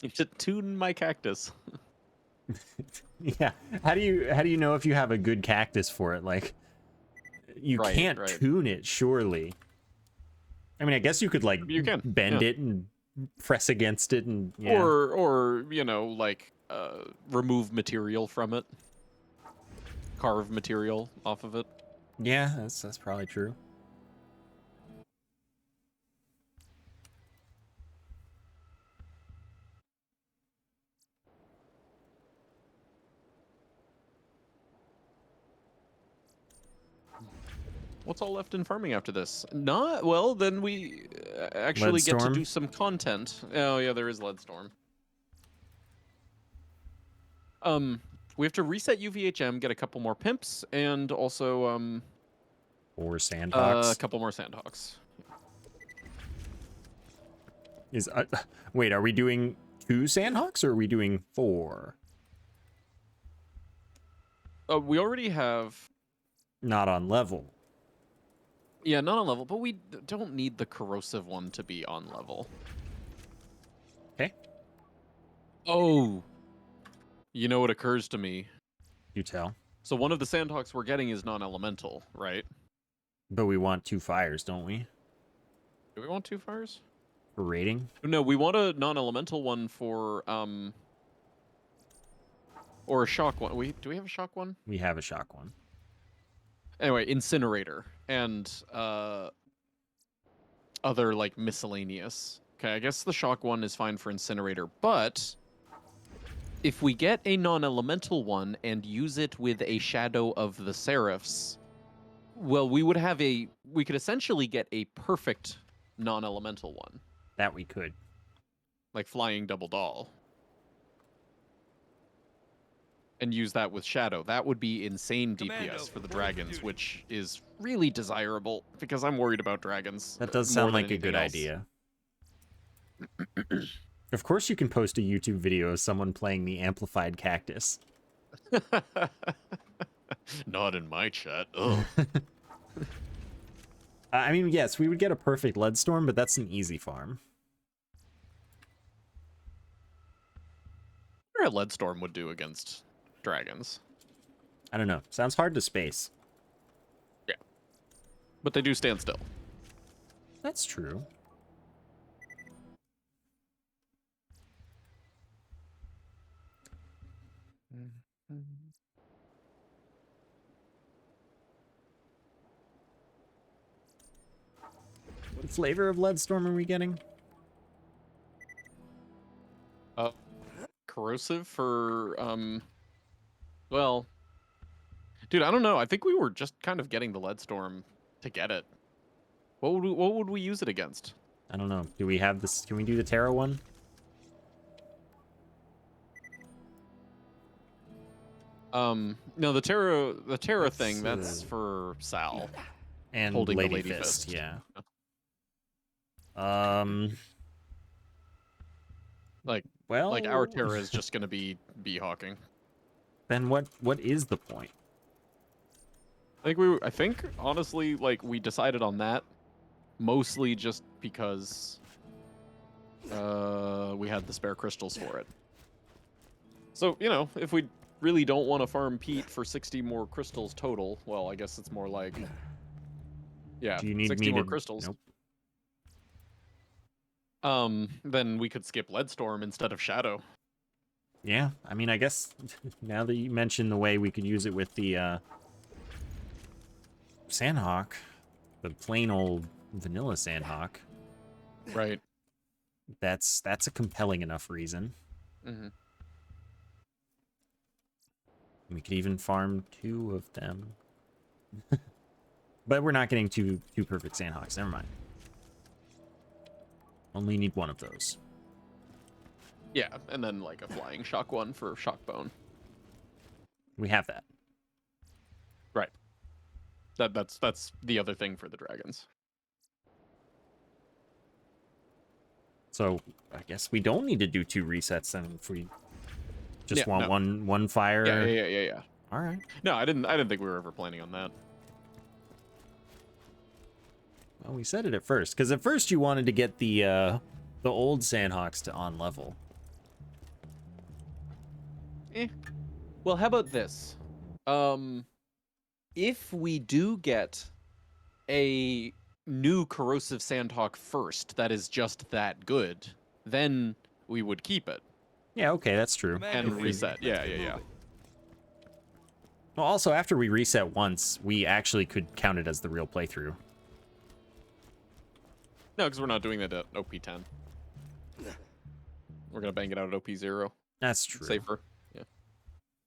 You should tune my cactus. Yeah. How do you know if you have a good cactus for it? Like, you can't Right. tune it, surely. I mean, I guess you could like You can bend it and press against it, and yeah. or you know, like remove material from it, carve material off of it. Yeah, that's probably true. What's all left in farming after this? Not well. Then we actually get to Leadstorm? do some content. Oh yeah, there is Leadstorm. We have to reset UVHM, get a couple more pimps, and also Or a Sandhawks? couple more Sandhawks. Is wait, are we doing 2 Sandhawks or are we doing 4? We already have. Not on level. Yeah, not on level, but we don't need the corrosive one to be on level. Okay. Oh. You know what occurs to me? You tell. So one of the Sandhawks we're getting is non-elemental, right? But we want 2 fires, don't we? Do we want 2 fires? For rating? No, we want a non-elemental one for or a shock one. Do we have a shock one? We have a shock one. Anyway, incinerator and other like miscellaneous. Okay, I guess the shock one is fine for incinerator, but if we get a non-elemental one and use it with a shadow of the seraphs, well, we could essentially get a perfect non-elemental one. That we could. Like flying double doll. And use that with shadow. That would be insane DPS for the dragons, which is really desirable because I'm worried about dragons. That does sound like a good idea. Of course you can post a YouTube video of someone playing the amplified cactus. Not in my chat. Ugh. I mean, yes, we would get a perfect Leadstorm, but that's an easy farm. I wonder how Leadstorm would do against dragons. I don't know. Sounds hard to space. Yeah. But they do stand still. That's true. What flavor of Leadstorm are we getting? Corrosive for well, dude, I don't know. I think we were just kind of getting the Leadstorm to get it. What would we use it against? I don't know. Do we have this? Can we do the Terra one? No, the Terra thing, that's for Sal. And holding Lady, the Lady Fist, Fist. yeah. Well, like our Terra is just gonna be hawking. Then what is the point? I think honestly, like we decided on that mostly just because we had the spare crystals for it. So, you know, if we really don't want to farm Pete for 60 more crystals total, well, I guess it's more like yeah, Do you need 60 me more to... crystals. Nope. Then we could skip Leadstorm instead of Shadow. Yeah, I mean, I guess now that you mention the way we could use it with the Sandhawk, the plain old vanilla Sandhawk. Right. That's a compelling enough reason. Mm-hmm. We could even farm 2 of them. But we're not getting two perfect Sandhawks. Never mind. Only need 1 of those. Yeah, and then like a flying shock one for Shockbone. We have that. Right. That's the other thing for the dragons. So I guess we don't need to do 2 resets then if we just want no. one fire. Yeah. All right. No, I didn't think we were ever planning on that. Well, we said it at first, because at first you wanted to get the old Sandhawks to on level. Well, how about this? If we do get a new corrosive sandhawk first that is just that good, then we would keep it Yeah, okay, that's true. and reset. Yeah. Well, also, after we reset once, we actually could count it as the real playthrough. No, because we're not doing that at OP10. We're gonna bang it out at OP0. That's true. Safer. Yeah.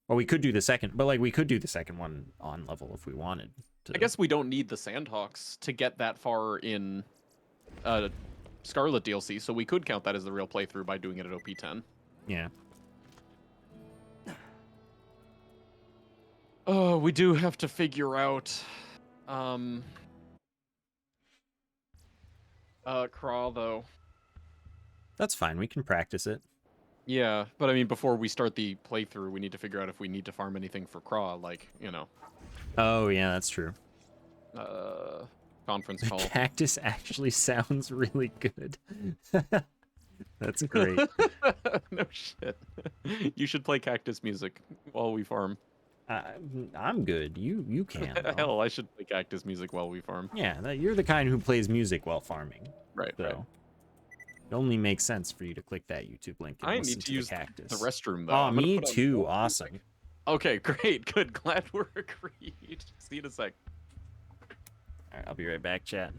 Well, we could do the second, but like we could do the second one on level if we wanted to. I guess we don't need the Sandhawks to get that far in Scarlet DLC, so we could count that as the real playthrough by doing it at OP10. Yeah. Oh, we do have to figure out Craw though. That's fine. We can practice it. Yeah, but I mean before we start the playthrough, we need to figure out if we need to farm anything for Craw, like, you know. Oh, yeah, that's true. Conference call. Cactus actually sounds really good. That's great. No shit. You should play cactus music while we farm. I'm good. You can. Though. Hell, I should play cactus music while we farm. Yeah, you're the kind who plays music while farming. Right, so right. It only makes sense for you to click that YouTube link and I listen need to the use cactus. the restroom, though. Oh, me too. Awesome. Okay, great. Good. Glad we're agreed. See you in a sec. All right, I'll be right back, chat.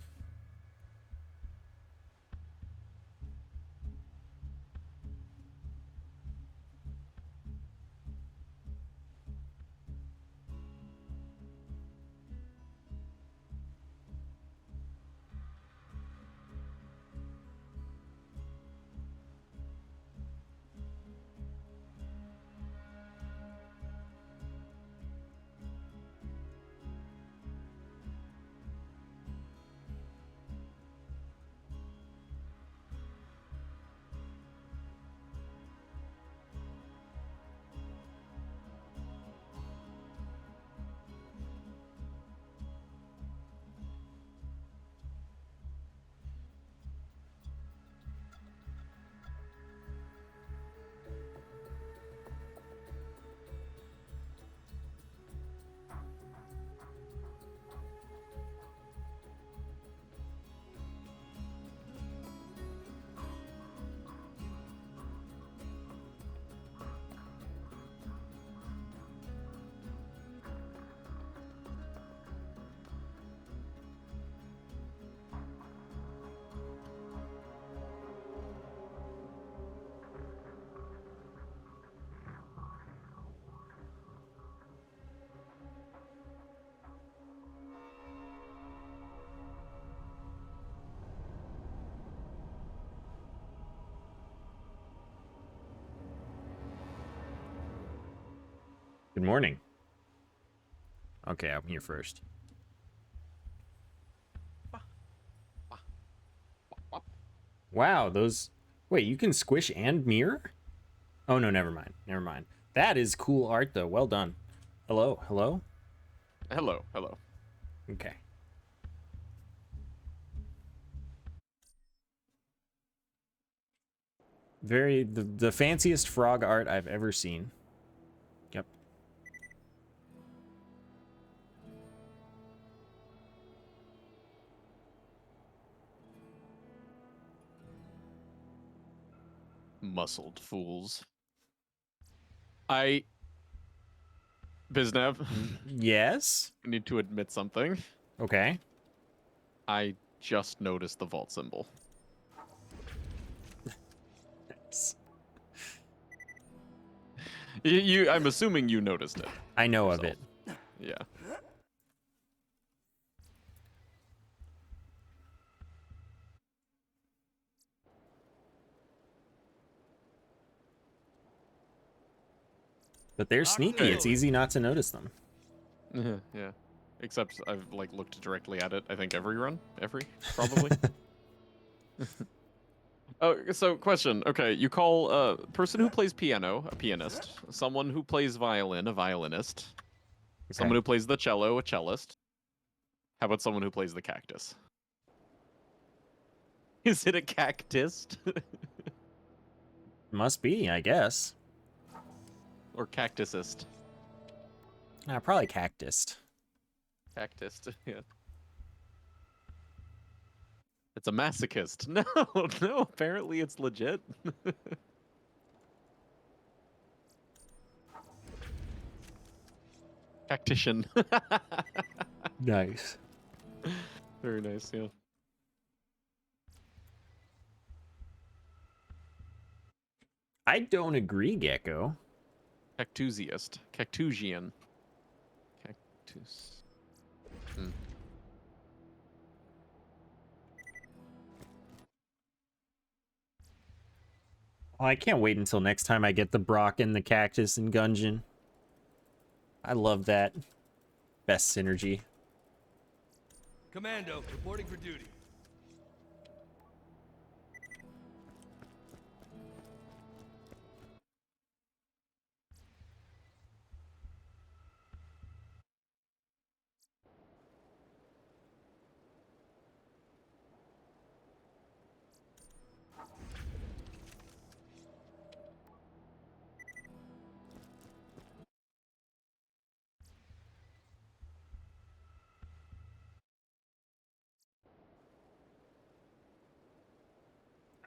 Good morning. Okay, I'm here first. Wow, those... Wait, you can squish and mirror? Oh, no, never mind. Never mind. That is cool art, though. Well done. Hello? Hello? Hello. Hello. Okay. The fanciest frog art I've ever seen. Yep. Muscled fools. Biznev, Yes? I need to admit something. Okay. I just noticed the vault symbol. I'm assuming you noticed it. I know of it. Yeah. But they're sneaky. It's easy not to notice them. Yeah. Except I've like looked directly at it. I think every run, probably. Oh, so question. Okay, you call a person who plays piano a pianist, someone who plays violin a violinist, someone who plays the cello a cellist. How about someone who plays the cactus? Is it a cactus? Must be, I guess. Or cactusist. Probably cactus. Cactus. Yeah. It's a masochist. No, no, apparently it's legit. Tactician. Nice. Very nice, yeah. I don't agree, Gecko. Cactusiast. Cactusian. Cactus. Hmm. Oh, I can't wait until next time I get the Brock and the cactus and Gungeon. I love that. Best synergy. Commando, reporting for duty.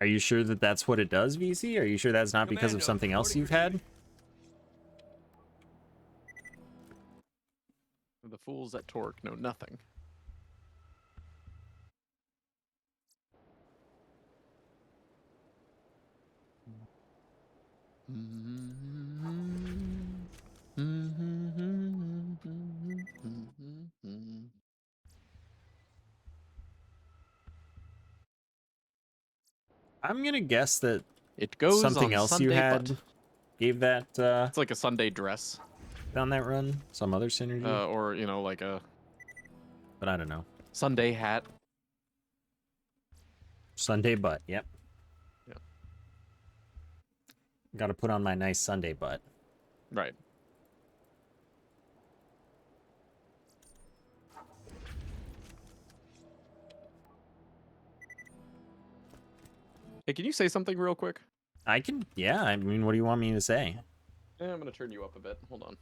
Are you sure that that's what it does, VC? Are you sure that's not because of Commando, something else reporting you've for had? duty. The fools at Torque know nothing. I'm gonna guess that It goes something on else you Sunday had butt. gave that It's like a Sunday dress, down that run. Some other synergy, or you know, like a but I don't know. Sunday hat. Sunday butt. Yep. Yeah. Got to put on my nice Sunday butt. Right. Hey, can you say something real quick? I can. Yeah. I mean, what do you want me to say? Yeah, I'm gonna turn you up a bit. Hold on.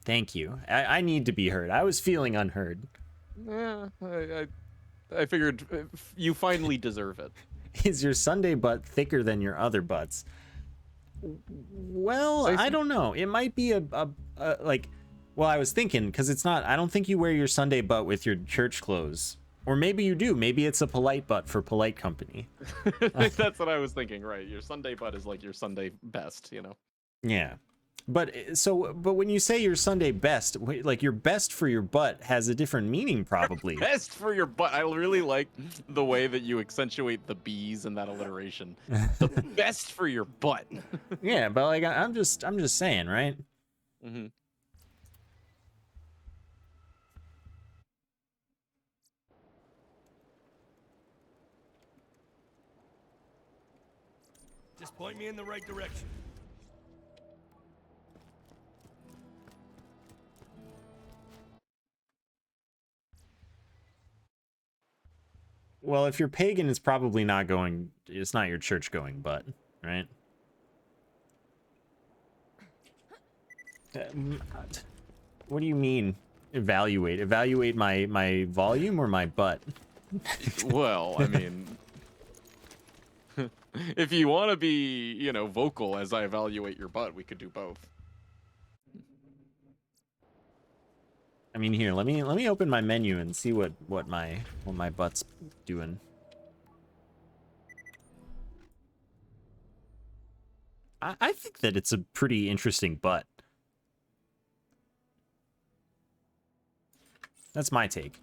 Thank you. I need to be heard. I was feeling unheard. Yeah, I figured you finally deserve it. Is your Sunday butt thicker than your other butts? Well, Say I some- don't know. It might be a like. Well, I was thinking because it's not. I don't think you wear your Sunday butt with your church clothes, or maybe you do. Maybe it's a polite butt for polite company. That's what I was thinking. Right, your Sunday butt is like your Sunday best. You know. Yeah. But but when you say your Sunday best, like your best for your butt has a different meaning, probably. Best for your butt. I really like the way that you accentuate the B's in that alliteration. The best for your butt. Yeah, but like I'm just saying, right? Mm-hmm. Just point me in the right direction. Well, if you're pagan, it's probably not going. It's not your church going butt, right? What do you mean? Evaluate? Evaluate my volume or my butt? Well, I mean, if you want to be, you know, vocal as I evaluate your butt, we could do both. I mean, here, let me open my menu and see what my butt's doing. I think that it's a pretty interesting butt. That's my take.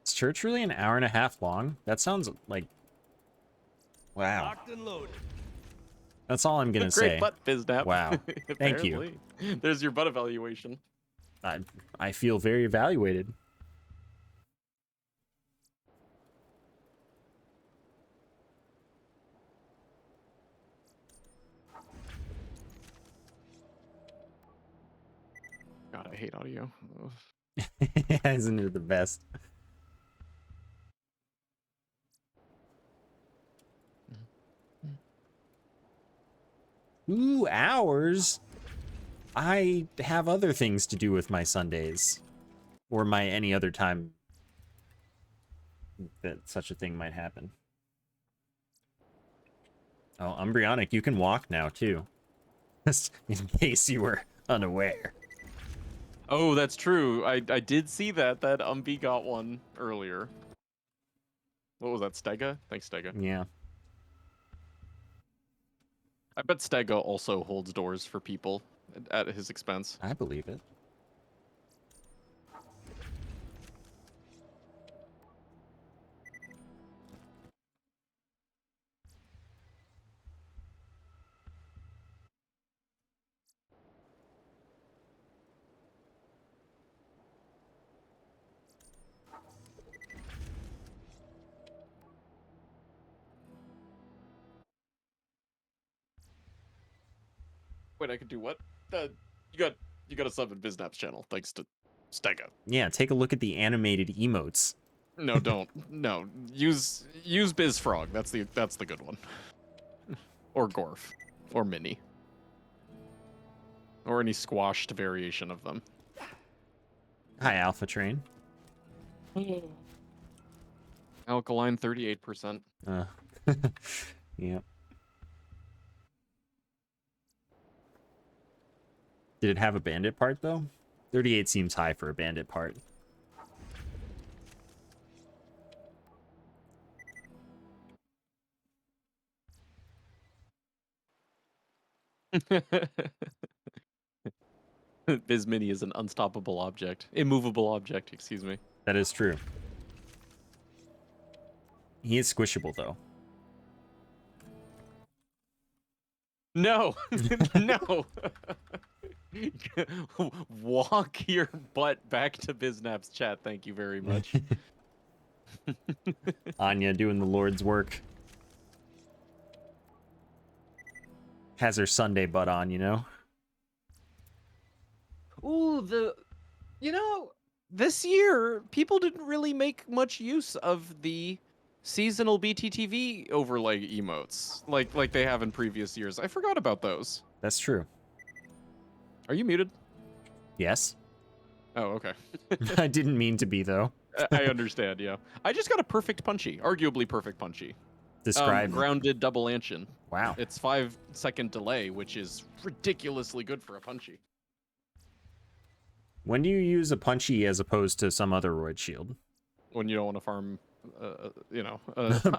Is church really an hour and a half long? That sounds like... Wow. Locked and loaded. That's all I'm gonna Great say. butt, Fiznap. Wow. Thank you. Apparently. There's your butt evaluation. I feel very evaluated. God, I hate audio. Ugh. Isn't it the best? Ooh, hours. I have other things to do with my Sundays, or my any other time that such a thing might happen. Oh, Embryonic, you can walk now too. Just in case you were unaware. Oh, that's true. I did see that Umbi got one earlier. What was that, Stega? Thanks, Stega. Yeah. I bet Stega also holds doors for people at his expense. I believe it. Wait, I could do what? You got a sub in Biznap's channel, thanks to Stega. Yeah, take a look at the animated emotes. No, don't. No, use Bizfrog. That's the good one. Or Gorf, or Mini, or any squashed variation of them. Hi, Alpha Train. Alkaline 38%. Yeah. Did it have a bandit part though? 38 seems high for a bandit part. Biz Mini is an unstoppable object. Immovable object, excuse me. That is true. He is squishable though. No! No! Walk your butt back to Biznap's chat, thank you very much. Anya doing the Lord's work. Has her Sunday butt on, you know? Ooh, this year, people didn't really make much use of the seasonal BTTV overlay emotes like they have in previous years. I forgot about those. That's true. Are you muted? Yes. Oh, okay. I didn't mean to be though. I understand, yeah. I just got a perfect punchy, arguably perfect punchy. Describe. Grounded double anshin. Wow. It's 5-second delay, which is ridiculously good for a punchy. When do you use a punchy as opposed to some other roid shield? When you don't want to farm, a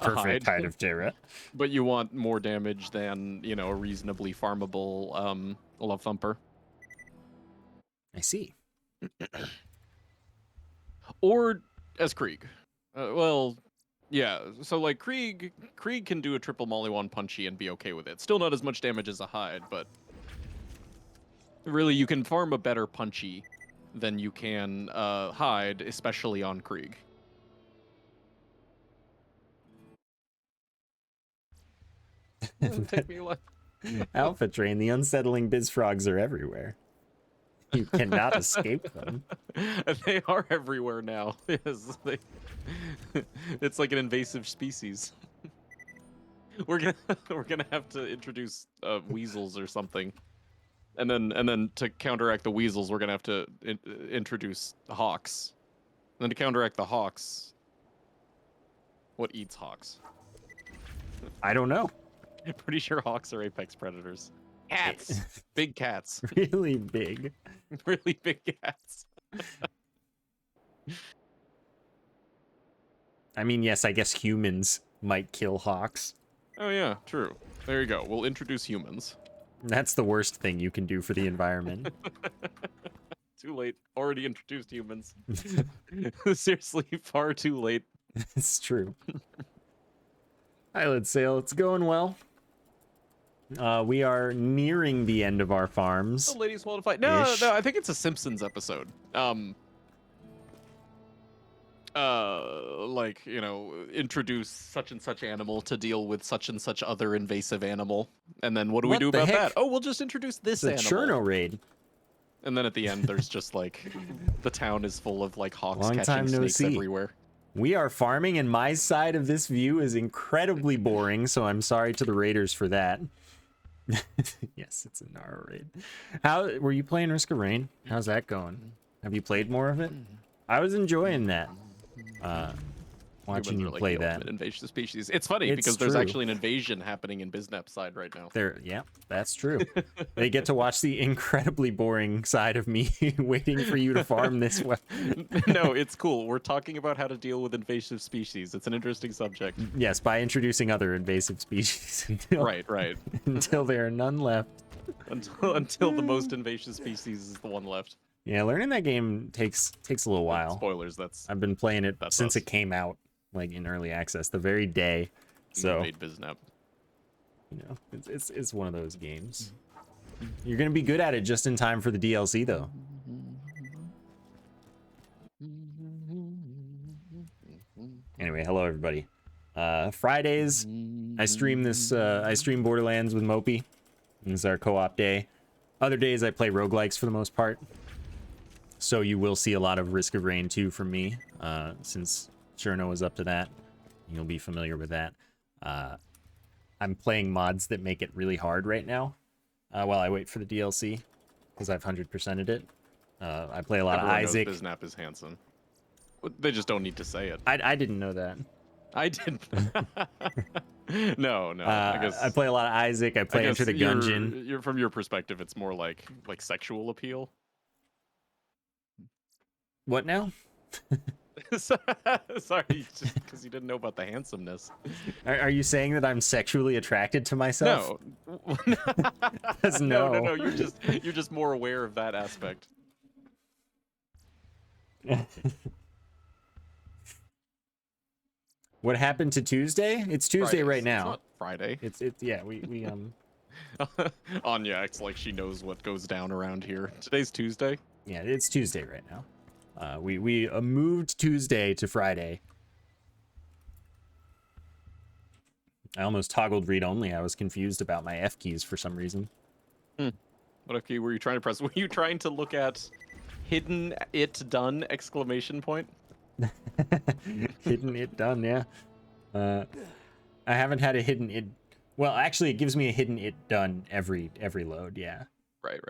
Perfect hide of Terra. But you want more damage than, a reasonably farmable Love Thumper. I see. Or as Krieg. Well, yeah. So like Krieg can do a triple Molly 1 punchy and be okay with it. Still not as much damage as a hide, but really you can farm a better punchy than you can hide, especially on Krieg. Take me away. Alpha Train, the unsettling biz frogs are everywhere. You cannot escape them. They are everywhere now. Yes, it's like an invasive species. We're gonna have to introduce weasels or something, and then to counteract the weasels, we're gonna have to introduce hawks. And then to counteract the hawks, what eats hawks? I don't know. I'm pretty sure hawks are apex predators. Cats, big cats, Really big. really big cats. I mean, yes, I guess humans might kill hawks. Oh yeah, true. There you go. We'll introduce humans. That's the worst thing you can do for the environment. Too late. Already introduced humans. Seriously, far too late. It's true. Pilot Sail, it's going well. We are nearing the end of our farms. The ladies want to fight. No, I think it's a Simpsons episode. Like, introduce such and such animal to deal with such and such other invasive animal. And then what do we What do the about heck? that? Oh, we'll just introduce this It's a animal. Cherno raid. And then at the end, there's just like the town is full of like hawks Long catching time no snakes see. everywhere. We are farming, and my side of this view is incredibly boring, so I'm sorry to the raiders for that. Yes, it's a Nara raid. How were you playing Risk of Rain? How's that going? Have you played more of it? I was enjoying that. Watching Humans you are like play the that. ultimate invasive species. It's funny It's because there's true. actually an invasion happening in Biznap's side right now. Yeah, that's true. They get to watch the incredibly boring side of me waiting for you to farm this well. No, it's cool. We're talking about how to deal with invasive species. It's an interesting subject. Yes, by introducing other invasive species until, Right. until there are none left. Until the most invasive species is the one left. Yeah, learning that game takes a little while. Spoilers. That's I've been playing it That's since us. it came out, like in early access, the very day. So invade Biznap. you know, it's one of those games. You're gonna be good at it just in time for the DLC, though. Anyway, hello everybody. Fridays, I stream this. I stream Borderlands with Mopey. This is our co-op day. Other days, I play roguelikes for the most part. So you will see a lot of Risk of Rain 2 from me, since Cherno was up to that. You'll be familiar with that. I'm playing mods that make it really hard right now, while I wait for the DLC, because I've 100%ed it. I play a lot Everyone of knows Isaac. Biznap is Hanson. They just don't need to say it. I didn't know that. I didn't. No. I guess I play a lot of Isaac. I play Enter the Gungeon. You're from your perspective, it's more like sexual appeal. What now? Sorry, just because you didn't know about the handsomeness. Are you saying that I'm sexually attracted to myself? No. 'Cause No. no. You're just more aware of that aspect. What happened to Tuesday? It's Tuesday Fridays. right It's now. not Friday. It's yeah, we Anya acts like she knows what goes down around here. Today's Tuesday. yeah, it's Tuesday right now. We moved Tuesday to Friday. I almost toggled read only. I was confused about my F keys for some reason. What key were you trying to press? Were you trying to look at hidden it done exclamation point? Hidden it done, yeah. I haven't had a hidden it. Well, actually, it gives me a hidden it done every load. Yeah. Right.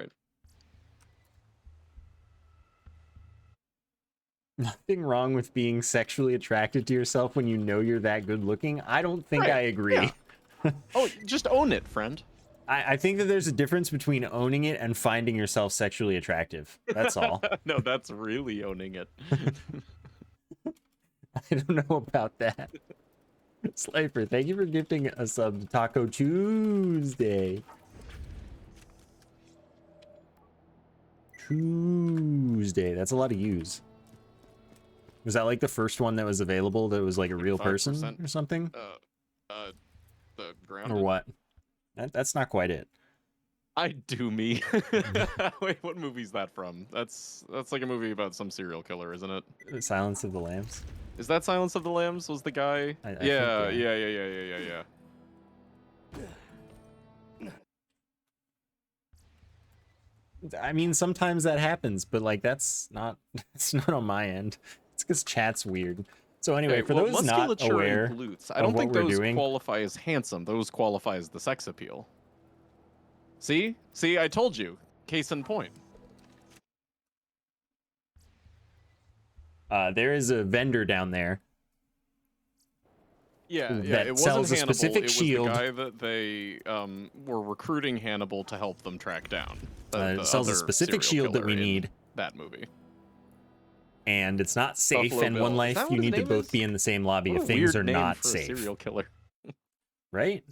Nothing wrong with being sexually attracted to yourself when you know you're that good looking. I don't think Right, I agree. yeah. Oh, just own it, friend. I think that there's a difference between owning it and finding yourself sexually attractive. That's all. No, that's really owning it. I don't know about that. Slifer, thank you for gifting a sub to Taco Tuesday. Tuesday. That's a lot of U's. Was that like the first one that was available that was like a real person 5%. or something? The ground. Or what? That's not quite it. I do me. Wait, what movie's that from? That's like a movie about some serial killer, isn't it? Silence of the Lambs. Is that Silence of the Lambs? Was the guy? I think, Yeah. I mean, sometimes that happens, but like it's not on my end. It's because chat's weird. So anyway, Okay, for well, those not musculature aware and glutes, I of don't what think we're those doing, qualify as handsome. Those qualify as the sex appeal. See, I told you. Case in point. there is a vendor down there. Yeah, that it sells wasn't a Hannibal. specific It was shield. the guy that they were recruiting Hannibal to help them track down. The Sells a other specific serial shield that we killer in need, that movie. and it's not safe. Buffalo And Bill. one Is life, that what you his need to name both is? be in the same lobby What if a things weird are name not for a safe. serial killer. Right?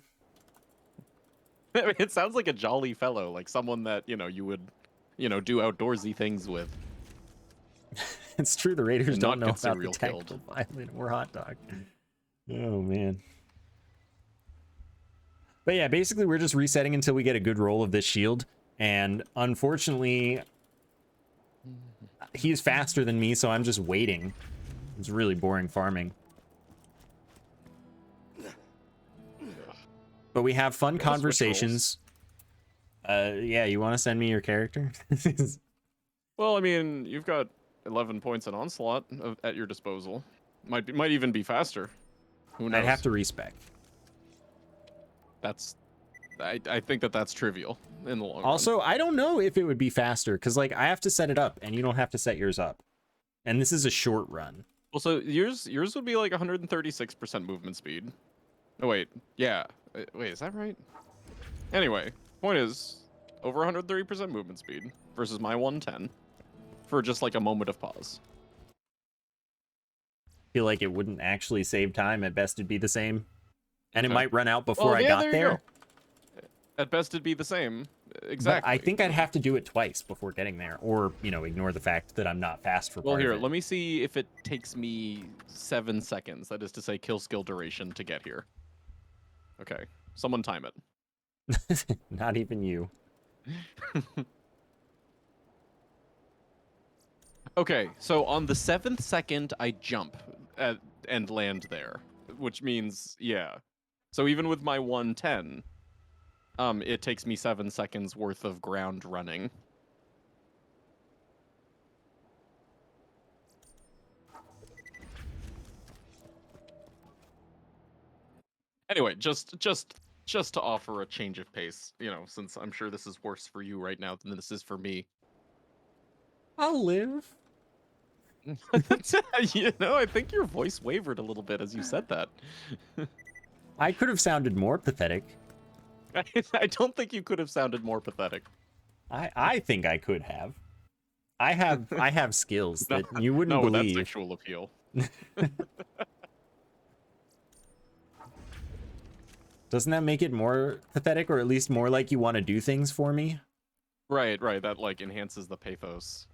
I mean, it sounds like a jolly fellow, like someone that you would, do outdoorsy things with. It's true. The Raiders And don't not know get about the serial tactical killed. violin or hot dog. Oh man. But yeah, basically we're just resetting until we get a good roll of this shield, and unfortunately, he's faster than me, so I'm just waiting. It's really boring farming. But we have fun Wanna switch conversations. Yeah, you want to send me your character? Well, I mean, you've got 11 points in onslaught at your disposal. Might even be faster. Who knows? I'd have to respec. I think that's trivial in the long run. Also, I don't know if it would be faster because like I have to set it up and you don't have to set yours up. And this is a short run. Well, so yours would be like 136% movement speed. Oh wait, yeah. Wait, is that right? Anyway, point is over 130% movement speed versus my 110 for just like a moment of pause. Feel like it wouldn't actually save time. At best, it'd be the same. And it Okay. might run out before Well, I yeah, got there you there. go. At best, it'd be the same. Exactly. But I think I'd have to do it twice before getting there, or ignore the fact that I'm not fast for. Well, part here, of it. let me see if it takes me 7 seconds. That is to say, kill skill duration to get here. Okay, someone time it. Not even you. Okay, so on the 7th second, I jump and land there, which means, yeah. So even with my 110, it takes me 7 seconds worth of ground running. Anyway, just to offer a change of pace, since I'm sure this is worse for you right now than this is for me. I'll live. I think your voice wavered a little bit as you said that. I could have sounded more pathetic. I don't think you could have sounded more pathetic. I think I could have. I have skills that you wouldn't no, believe. that's sexual appeal. Doesn't that make it more pathetic, or at least more like you want to do things for me? Right. That like enhances the pathos.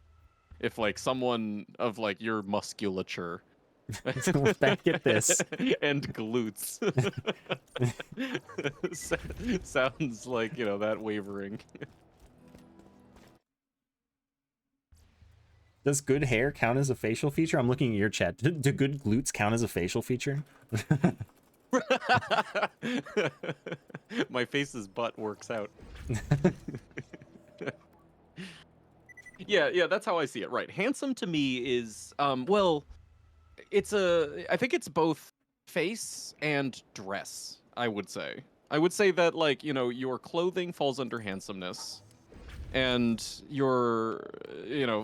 If like someone of like your musculature Get this. and glutes sounds like that wavering. Does good hair count as a facial feature? I'm looking at your chat. Do good glutes count as a facial feature? My face's butt works out. Yeah, that's how I see it. Right. Handsome to me is well, I think it's both face and dress, I would say. I would say that like, your clothing falls under handsomeness and your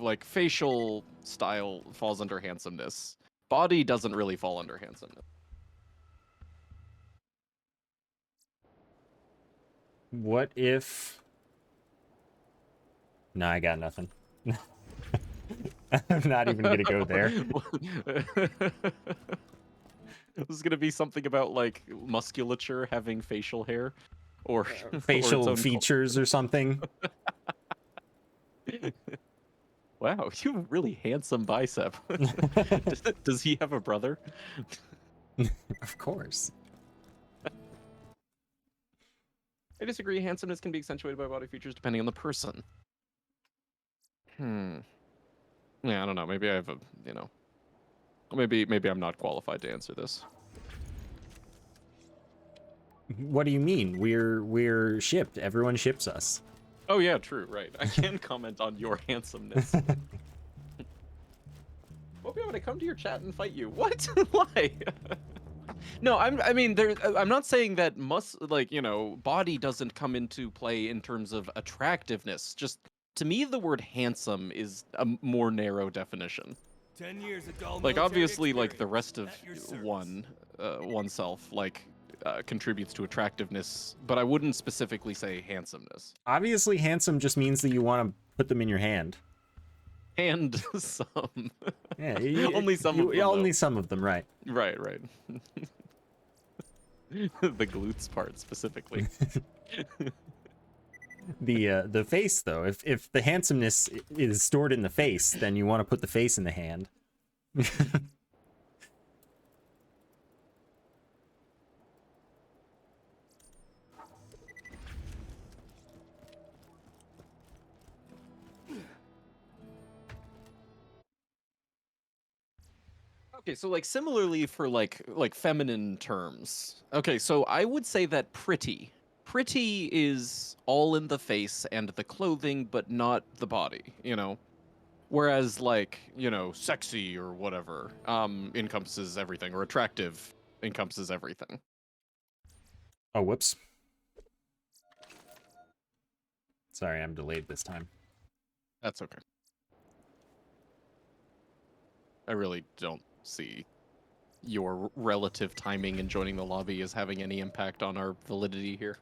like facial style falls under handsomeness. Body doesn't really fall under handsomeness. What if... No, I got nothing. I'm not even gonna go there. This is gonna be something about like musculature having facial hair, or facial features or something. Wow, you have a really handsome bicep. Does he have a brother? Of course. I disagree. Handsomeness can be accentuated by body features depending on the person. Yeah, I don't know. Maybe I have maybe I'm not qualified to answer this. What do you mean? We're shipped. Everyone ships us. Oh yeah, true, right. I can comment on your handsomeness. Won't be able to come to your chat and fight you. What? Why? No, I'm not saying that body doesn't come into play in terms of attractiveness. Just to me, the word handsome is a more narrow definition. 10 years of dull Like military obviously, like the experience rest of at your service. oneself, contributes to attractiveness, but I wouldn't specifically say handsomeness. Obviously, handsome just means that you want to put them in your hand. And some. Yeah, Only some of them, only though. some of them, right? Right. The glutes part specifically. The face though, if the handsomeness is stored in the face, then you want to put the face in the hand. Okay, so like similarly for like feminine terms. Okay, so I would say that pretty. Pretty is all in the face and the clothing, but not the body, Whereas, like, you know, sexy or whatever encompasses everything, or attractive encompasses everything. Oh, whoops. Sorry, I'm delayed this time. That's okay. I really don't see your relative timing in joining the lobby as having any impact on our validity here.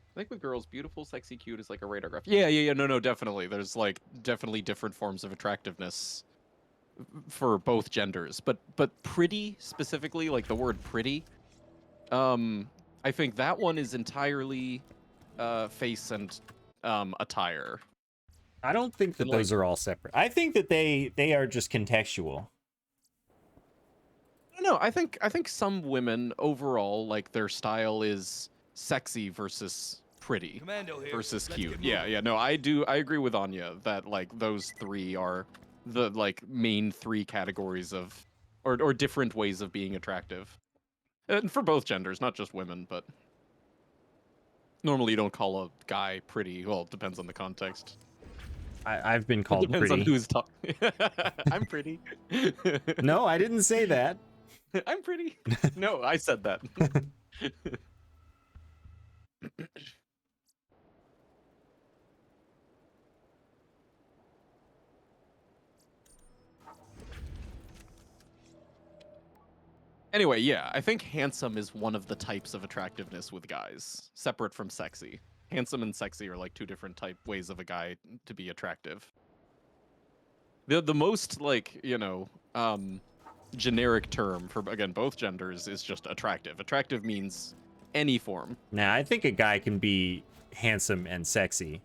I think with girls, beautiful, sexy, cute is like a radar graph. Yeah, no, definitely. There's like definitely different forms of attractiveness for both genders, but pretty specifically, like the word pretty, I think that one is entirely face and attire. I don't think that And those like, are all separate. I think that they are just contextual. no, I think some women overall, like, their style is sexy versus pretty Commando here. versus Let's cute. get moving. Yeah, no, I agree with Anya that like those three are the like main three categories of or different ways of being attractive. And for both genders, not just women, but normally you don't call a guy pretty. Well, it depends on the context. I've been It called depends on pretty. who's talking. I'm pretty. No, I didn't say that. I'm pretty. No, I said that. Anyway, yeah, I think handsome is one of the types of attractiveness with guys, separate from sexy. Handsome and sexy are like two different ways of a guy to be attractive. The most, like, you know, generic term for, again, both genders is just attractive. Attractive means any form. Now, I think a guy can be handsome and sexy.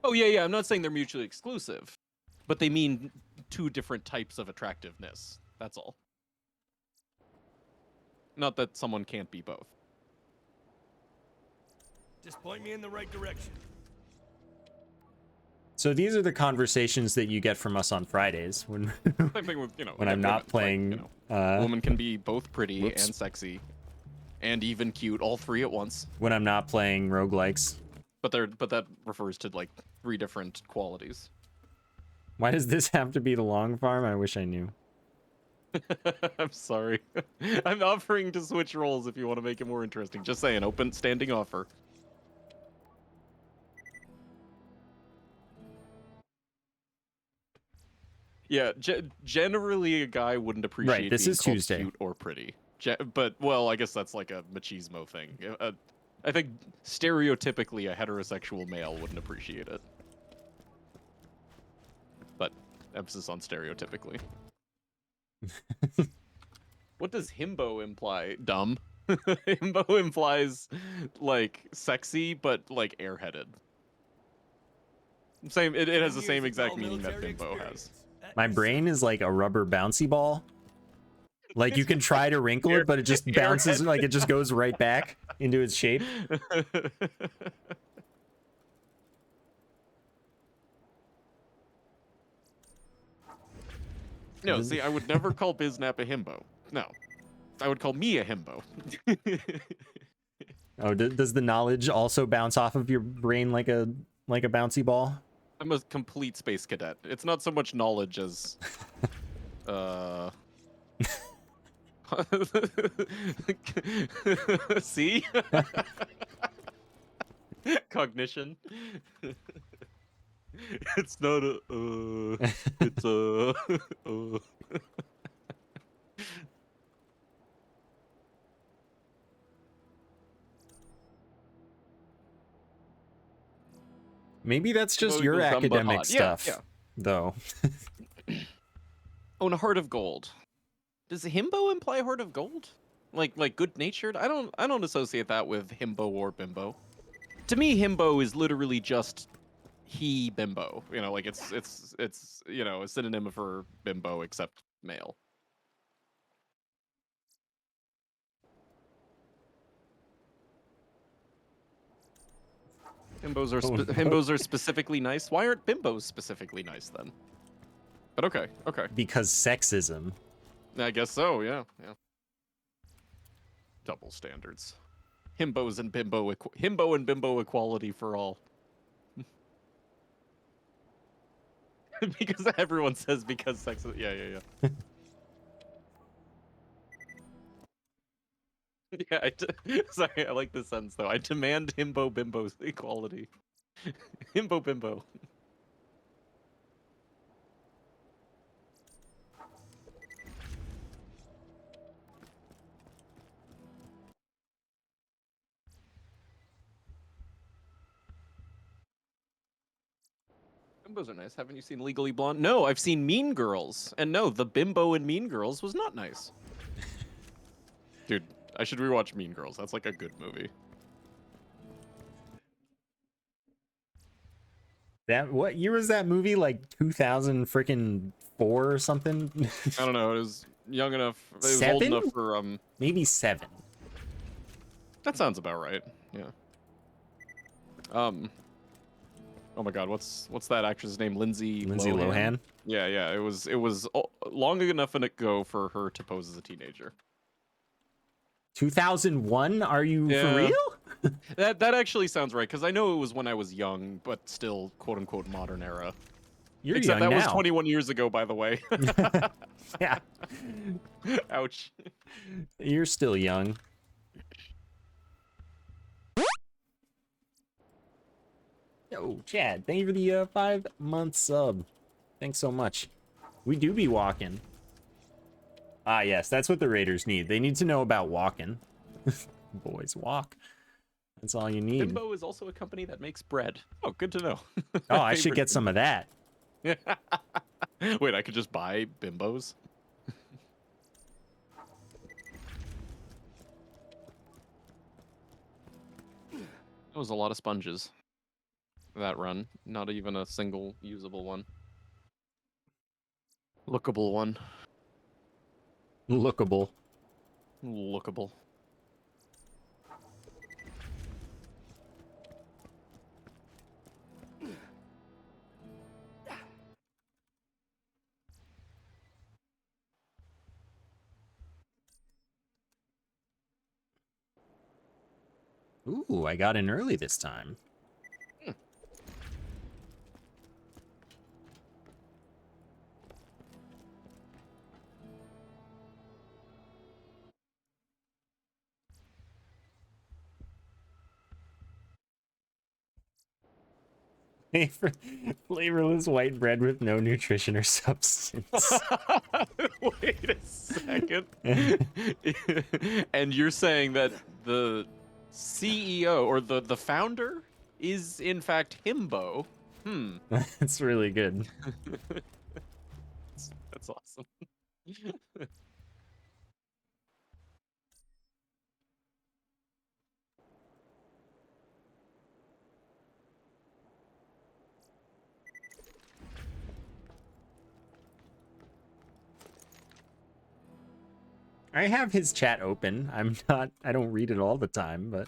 Oh yeah, I'm not saying they're mutually exclusive, but they mean two different types of attractiveness. That's all. Not that someone can't be both. Just point me in the right direction. So these are the conversations that you get from us on Fridays when Same thing with, you know, when again, I'm not women. playing. Like, you know, a woman can be both pretty whoops. and sexy, and even cute, all three at once. When I'm not playing roguelikes. But that refers to like three different qualities. Why does this have to be the long farm? I wish I knew. I'm sorry. I'm offering to switch roles if you want to make it more interesting. Just saying, open standing offer. Yeah, generally a guy wouldn't appreciate Right, this being is called Tuesday. cute or pretty. But, well, I guess that's like a machismo thing. I think stereotypically a heterosexual male wouldn't appreciate it. But emphasis on stereotypically. What does himbo imply? Dumb. Himbo implies like sexy, but like airheaded. Same. It has the same exact meaning that bimbo has. My brain is like a rubber bouncy ball. Like you can try to wrinkle it, but it just bounces, like it just goes right back into its shape. No, see, I would never call Biznap a himbo. No. I would call me a himbo. Oh, does the knowledge also bounce off of your brain like a bouncy ball? I'm a complete space cadet. It's not so much knowledge as see? Cognition. It's not a it's a Maybe that's just Himbo your equals dumb but academic hot. stuff, Yeah. though. Oh, and a heart of gold. Does himbo imply heart of gold? Like good natured? I don't associate that with himbo or bimbo. To me, himbo is literally just he bimbo. You know, like it's you know, a synonym for bimbo except male. Himbos are specifically nice. Why aren't bimbos specifically nice then? But okay. Because sexism. I guess so. Yeah. Double standards. Himbo and bimbo equality for all. Because everyone says because sex. Yeah, yeah, yeah. Yeah, sorry, I like this sentence though. I demand himbo bimbo's equality. Himbo bimbo. Bimbos are nice. Haven't you seen Legally Blonde? No, I've seen Mean Girls. And no, the bimbo in Mean Girls was not nice. Dude, I should rewatch Mean Girls. That's like a good movie. That what year was that movie? Like 2000 freaking 4 or something? I don't know. It was young enough. It was old 7? enough for Maybe 7. That sounds about right. Yeah. Oh my God, what's that actress' name? Lindsay Lohan. Yeah, yeah. It was long enough ago for her to pose as a teenager. 2001? Are you for Yeah. real? That actually sounds right because I know it was when I was young, but still quote unquote modern era. You're Except young that was now. 21 years ago, by the way. Yeah. Ouch. You're still young. Yo, Chad, thank you for the 5-month sub. Thanks so much. We do be walking. Ah, yes, that's what the Raiders need. They need to know about walking. Boys, walk. That's all you need. Bimbo is also a company that makes bread. Oh, good to know. Oh, I should get some of that. Wait, I could just buy Bimbos? That was a lot of sponges. That run. Not even a single usable one. Lookable one. Lookable. Lookable. Ooh, I got in early this time. Flavorless white bread with no nutrition or substance. Wait a second. And you're saying that the CEO or the founder is in fact himbo? That's really good. That's awesome. I have his chat open. I don't read it all the time, but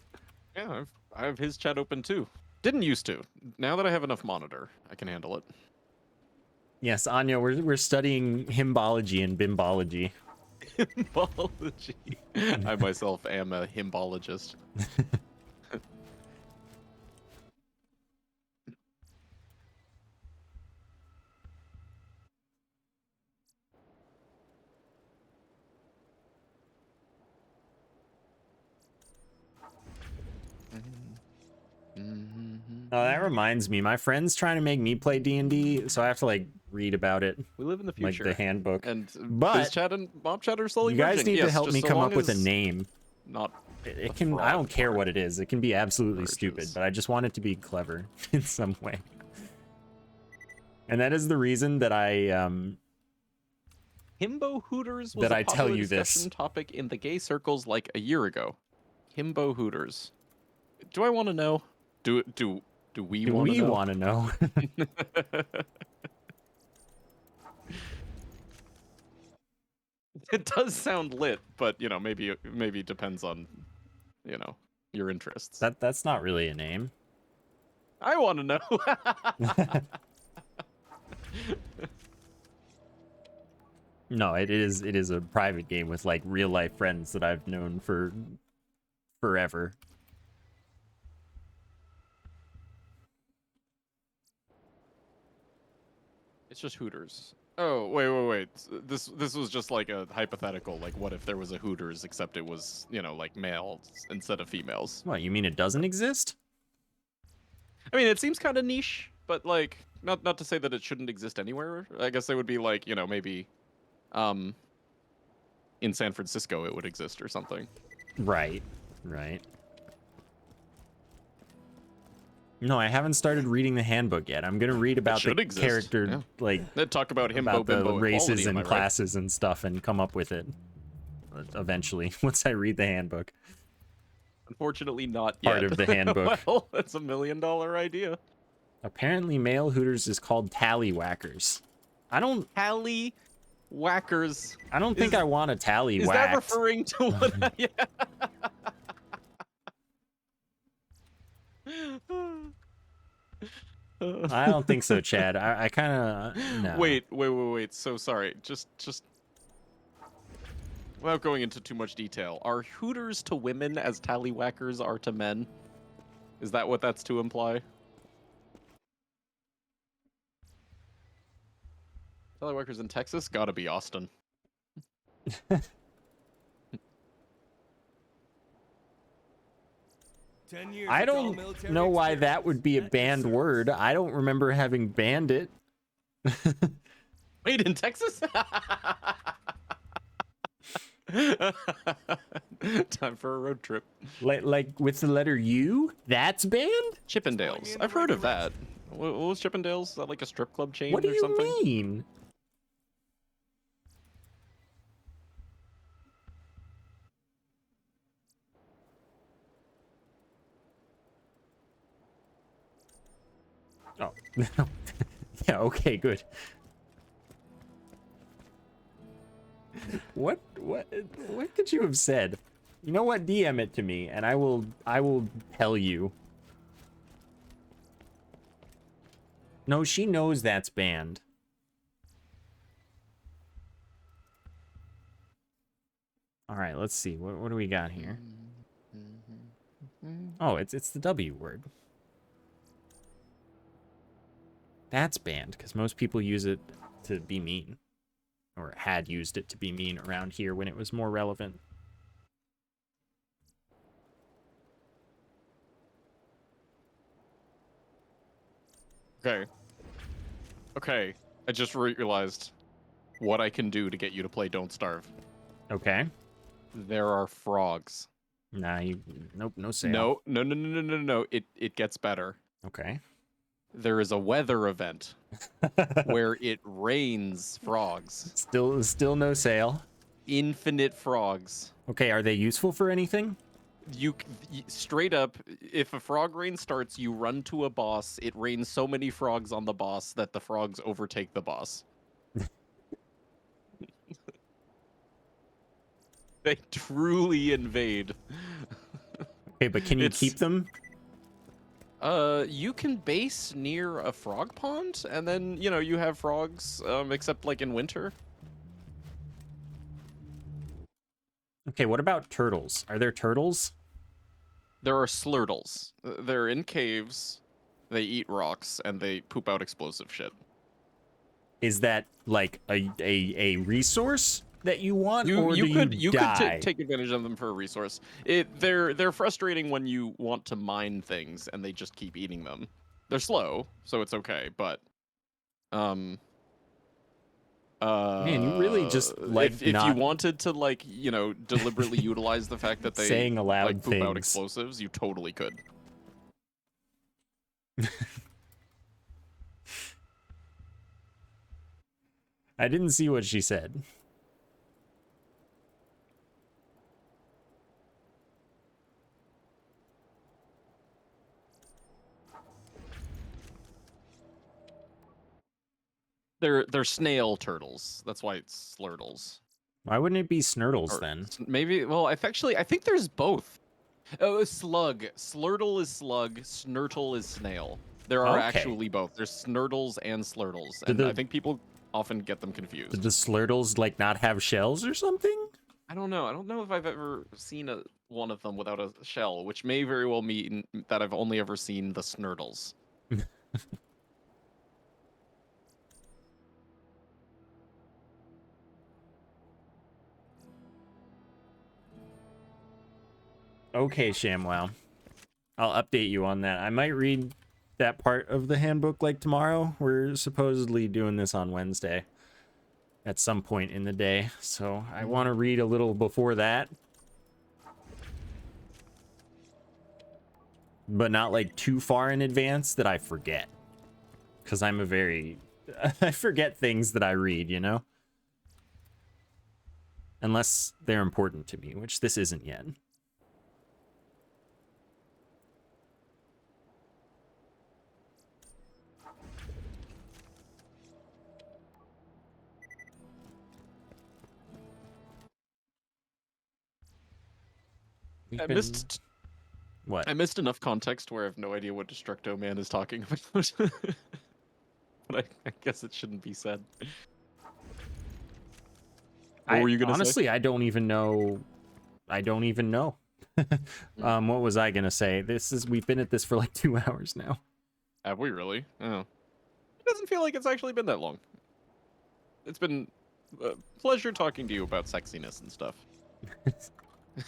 Yeah, I have his chat open too. Didn't used to. Now that I have enough monitor, I can handle it. yes, Anya, we're studying hymnology and bimbology. Hymnology. I myself am a hymbologist. Oh, that reminds me. My friend's trying to make me play D&D, so I have to like read about it. We live in the Like future. the handbook. And But biz chat and mob chat are slowly you guys merging. need to Yes, help just me so come long up with a as name. Not It a can I fraud don't care part. what it is. It can be absolutely Merges. stupid, but I just want it to be clever in some way. And that is the reason that I Himbo Hooters was that a I tell popular you this. discussion topic in the gay circles like a year ago. Himbo Hooters. Do I want to know? Do we Do want to we know? want to know? It does sound lit, but you know, maybe it depends on, you know, your interests. That's not really a name. I want to know. No, it is a private game with like real life friends that I've known for forever. It's just Hooters. Oh, wait. This was just like a hypothetical. Like, what if there was a Hooters, except it was, you know, like males instead of females? What, you mean it doesn't exist? I mean, it seems kind of niche, but like, not to say that it shouldn't exist anywhere. I guess they would be like, you know, maybe, um, in San Francisco it would exist or something. Right. No, I haven't started reading the handbook yet. I'm gonna read about the exist, character, yeah. like They talk about himbo about the bimbo races equality, am and I right? classes and stuff, and come up with it eventually once I read the handbook. Unfortunately, not yet. Part of the handbook. Well, that's $1 million idea. Apparently, male Hooters is called tallywhackers. I don't Whackers. think I want a tally Is whacked. that referring to what? Yeah. I don't think so, Chad. I kind of no. Wait. So sorry. Just without going into too much detail, are Hooters to women as tallywhackers are to men? Is that what that's to imply? Tallywhackers in Texas? Gotta be Austin. 10 years I it's all don't military know why that experience. would be a That banned deserves- word. I don't remember having banned it. Wait, in Texas? Time for a road trip. Like with the letter U? That's banned? Chippendales. I've heard of that. What was Chippendales? Is that like a strip club chain What do or you something? mean? Oh. Yeah, okay, good. What could you have said? You know what? DM it to me and I will tell you. No, she knows that's banned. All right, let's see. What do we got here? Oh, it's the W word. That's banned because most people use it to be mean, or had used it to be mean around here when it was more relevant. Okay. I just realized what I can do to get you to play Don't Starve. Okay. There are frogs. Nah, nope, no sale. No. It gets better. Okay. There is a weather event where it rains frogs. Still no sale. Infinite frogs. Okay, are they useful for anything? Straight up, if a frog rain starts, you run to a boss. It rains so many frogs on the boss that the frogs overtake the boss. They truly invade. Okay, but can you It's- keep them? You can base near a frog pond, and then, you know, you have frogs, except like in winter. Okay, what about turtles? Are there turtles? There are slurtles. They're in caves, they eat rocks, and they poop out explosive shit. Is that like a resource that you want, You or do could you die? take advantage of them for a resource. They're frustrating when you want to mine things and they just keep eating them. They're slow, so it's okay, but Man, you really just like if you not wanted to, like, you know, deliberately utilize the fact that they saying aloud like poop out things. explosives, you totally could. I didn't see what she said. They're snail turtles. That's why it's slurtles. Why wouldn't it be snurtles Or then? maybe. Well, I think there's both. Oh, slug. Slurtle is slug. Snurtle is snail. There are Okay. actually both. There's snurtles and slurtles, Did and the- I think people often get them confused. Did the slurtles like not have shells or something? I don't know. I don't know if I've ever seen one of them without a shell, which may very well mean that I've only ever seen the snurtles. Okay, ShamWow. I'll update you on that. I might read that part of the handbook like tomorrow. We're supposedly doing this on Wednesday at some point in the day, so I want to read a little before that. But not like too far in advance that I forget. Because I'm a very... I forget things that I read, you know? Unless they're important to me, which this isn't yet. I missed What? I missed enough context where I have no idea what Destructo Man is talking about. But I guess it shouldn't be said. What were you gonna say? Honestly, I don't even know. I don't even know. What was I gonna say? We've been at this for like 2 hours now. Have we really? Oh. It doesn't feel like it's actually been that long. It's been a pleasure talking to you about sexiness and stuff.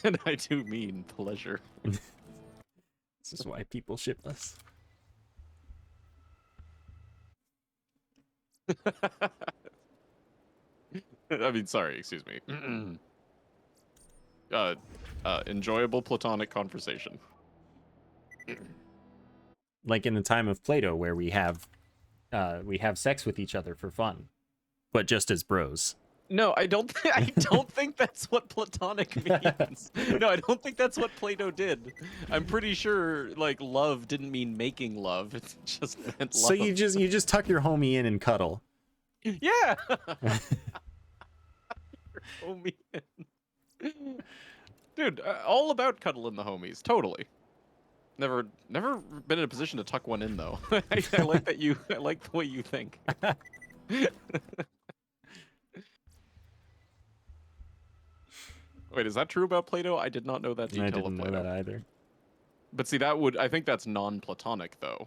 And I do mean pleasure. This is why people ship us. I mean, sorry, excuse me. Enjoyable platonic conversation. Like in the time of Plato, where we have sex with each other for fun, but just as bros. No, I don't think that's what platonic means. No, I don't think that's what Plato did. I'm pretty sure like love didn't mean making love. It just meant love. So you just tuck your homie in and cuddle. Yeah. Homie. Dude, all about cuddling the homies, totally. Never been in a position to tuck one in though. I like that I like the way you think. Wait, is that true about Plato? I did not know that detail I of didn't know Plato. that either. But see, I think that's non-platonic though.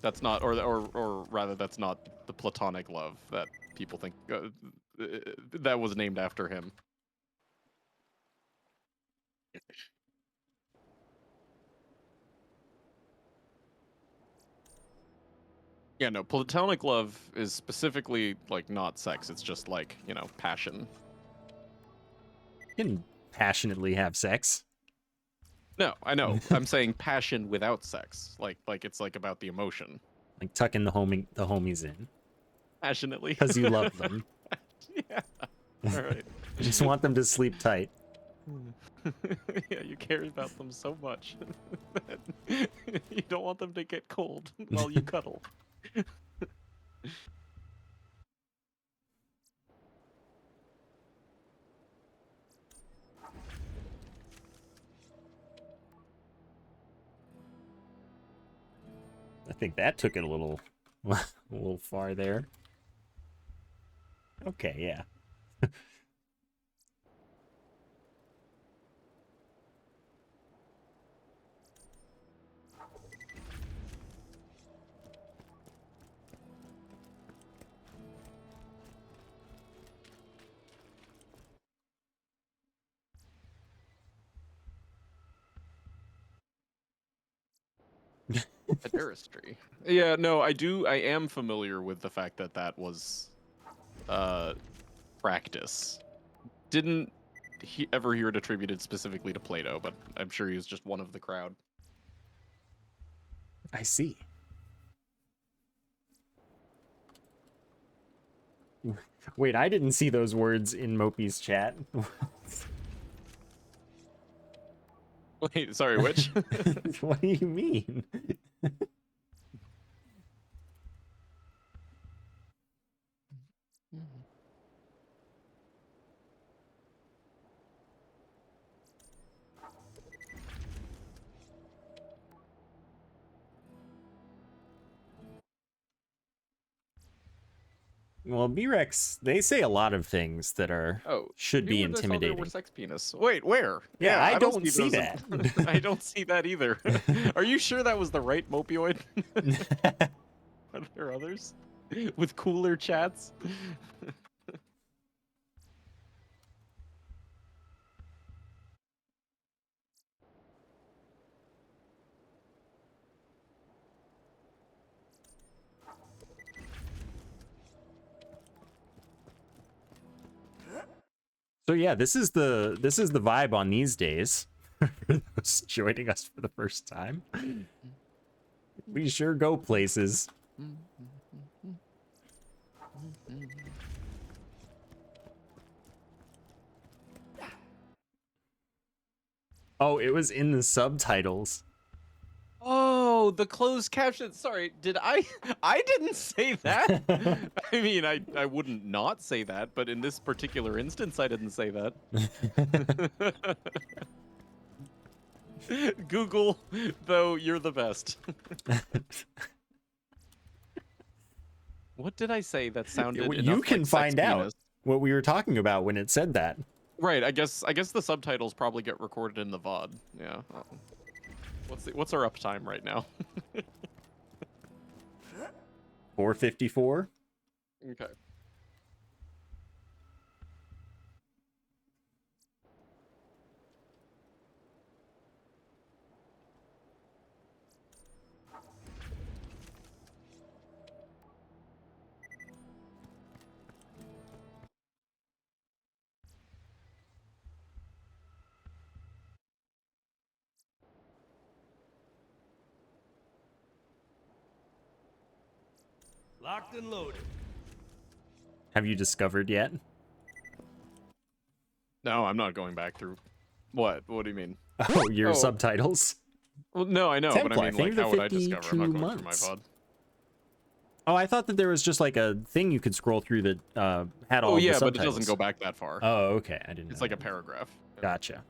That's not, or rather, that's not the platonic love that people think that was named after him. Yeah, no, platonic love is specifically like not sex. It's just like, you know, passion. You can passionately have sex. No, I know. I'm saying passion without sex. Like it's like about the emotion. Like tucking the homies in. Passionately. Because you love them. Yeah. All right. You just want them to sleep tight. Yeah, you care about them so much. You don't want them to get cold while you cuddle. I think that took it a little far there. Okay, yeah. Pederastry. Yeah, no, I am familiar with the fact that that was practice. Didn't ever hear it attributed specifically to Plato, but I'm sure he was just one of the crowd. I see. Wait, I didn't see those words in Mopey's chat. Wait, sorry, which? What do you mean? Well, B-Rex, they say a lot of things that should be intimidating. Were sex penis. Wait, where? Yeah, I don't see those that. I don't see that either. Are you sure that was the right Mopioid? Are there others with cooler chats? So yeah, this is the vibe on these days. For those joining us for the first time, we sure go places. Oh, it was in the subtitles. Oh, the closed caption. Sorry, did I? I didn't say that. I mean, I wouldn't not say that, but in this particular instance, I didn't say that. Google, though, you're the best. What did I say that sounded enough You can like find sex out penis? what we were talking about when it said that. Right. I guess the subtitles probably get recorded in the VOD. Yeah. What's our uptime right now? 454. Okay. Locked and loaded. Have you discovered yet? No, I'm not going back through. What? What do you mean? Oh, your Oh. subtitles. Well, no, I know, but I Templar, mean, thank like, you how for would I discover? I'm not 52 going months. through my VOD. Oh, I thought that there was just like a thing you could scroll through that had all Oh the yeah, subtitles. but it doesn't go back that far. Oh, okay. I didn't know. It's like a paragraph. Gotcha.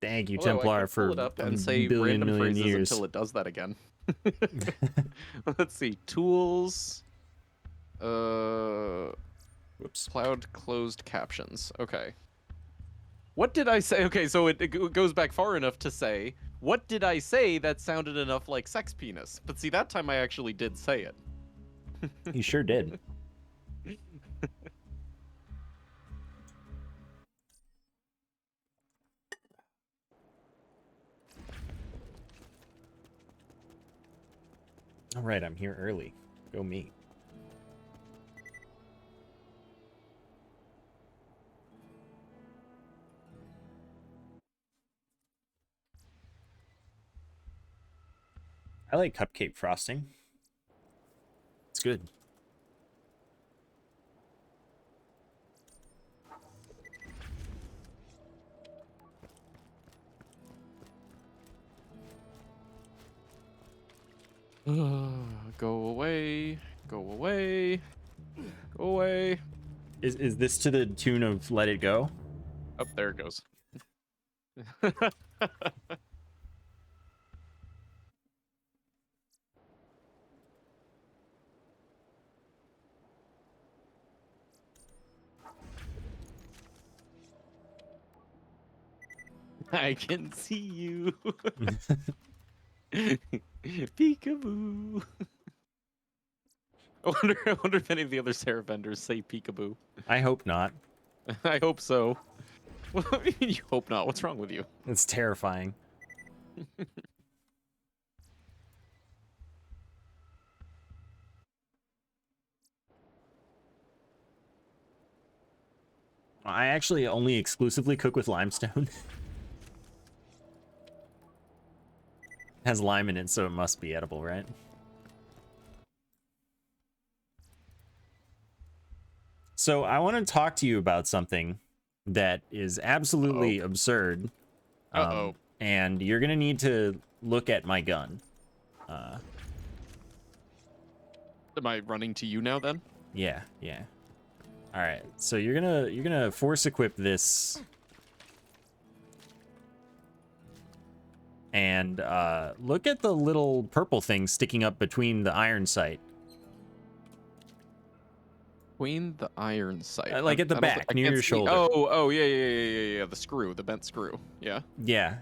Thank you, Although I Templar, could for pull it up a and say billion random million phrases years. until it does that again. Let's see. Tools. Whoops. Cloud closed captions. Okay. What did I say? Okay, so it goes back far enough to say, what did I say that sounded enough like sex penis? But see, that time I actually did say it. You sure did. All right, I'm here early. Go me. I like cupcake frosting. It's good. Go away. Go away. Go away. Is this to the tune of Let It Go? Oh, there it goes. I can see you. Peekaboo. I wonder if any of the other Sarah vendors say peekaboo. I hope not. I hope so. What do you mean you hope not? What's wrong with you? It's terrifying. I actually only exclusively cook with limestone. It has lime in it, so it must be edible, right? So I want to talk to you about something that is absolutely absurd. Uh-oh. And you're gonna need to look at my gun. Am I running to you now then? Yeah. All right. So you're gonna force equip this, and look at the little purple thing sticking up between the iron sight. Between the iron sight. Like at the back, I near can't your see. shoulder. Oh, yeah. The screw, the bent screw. Yeah. Yeah.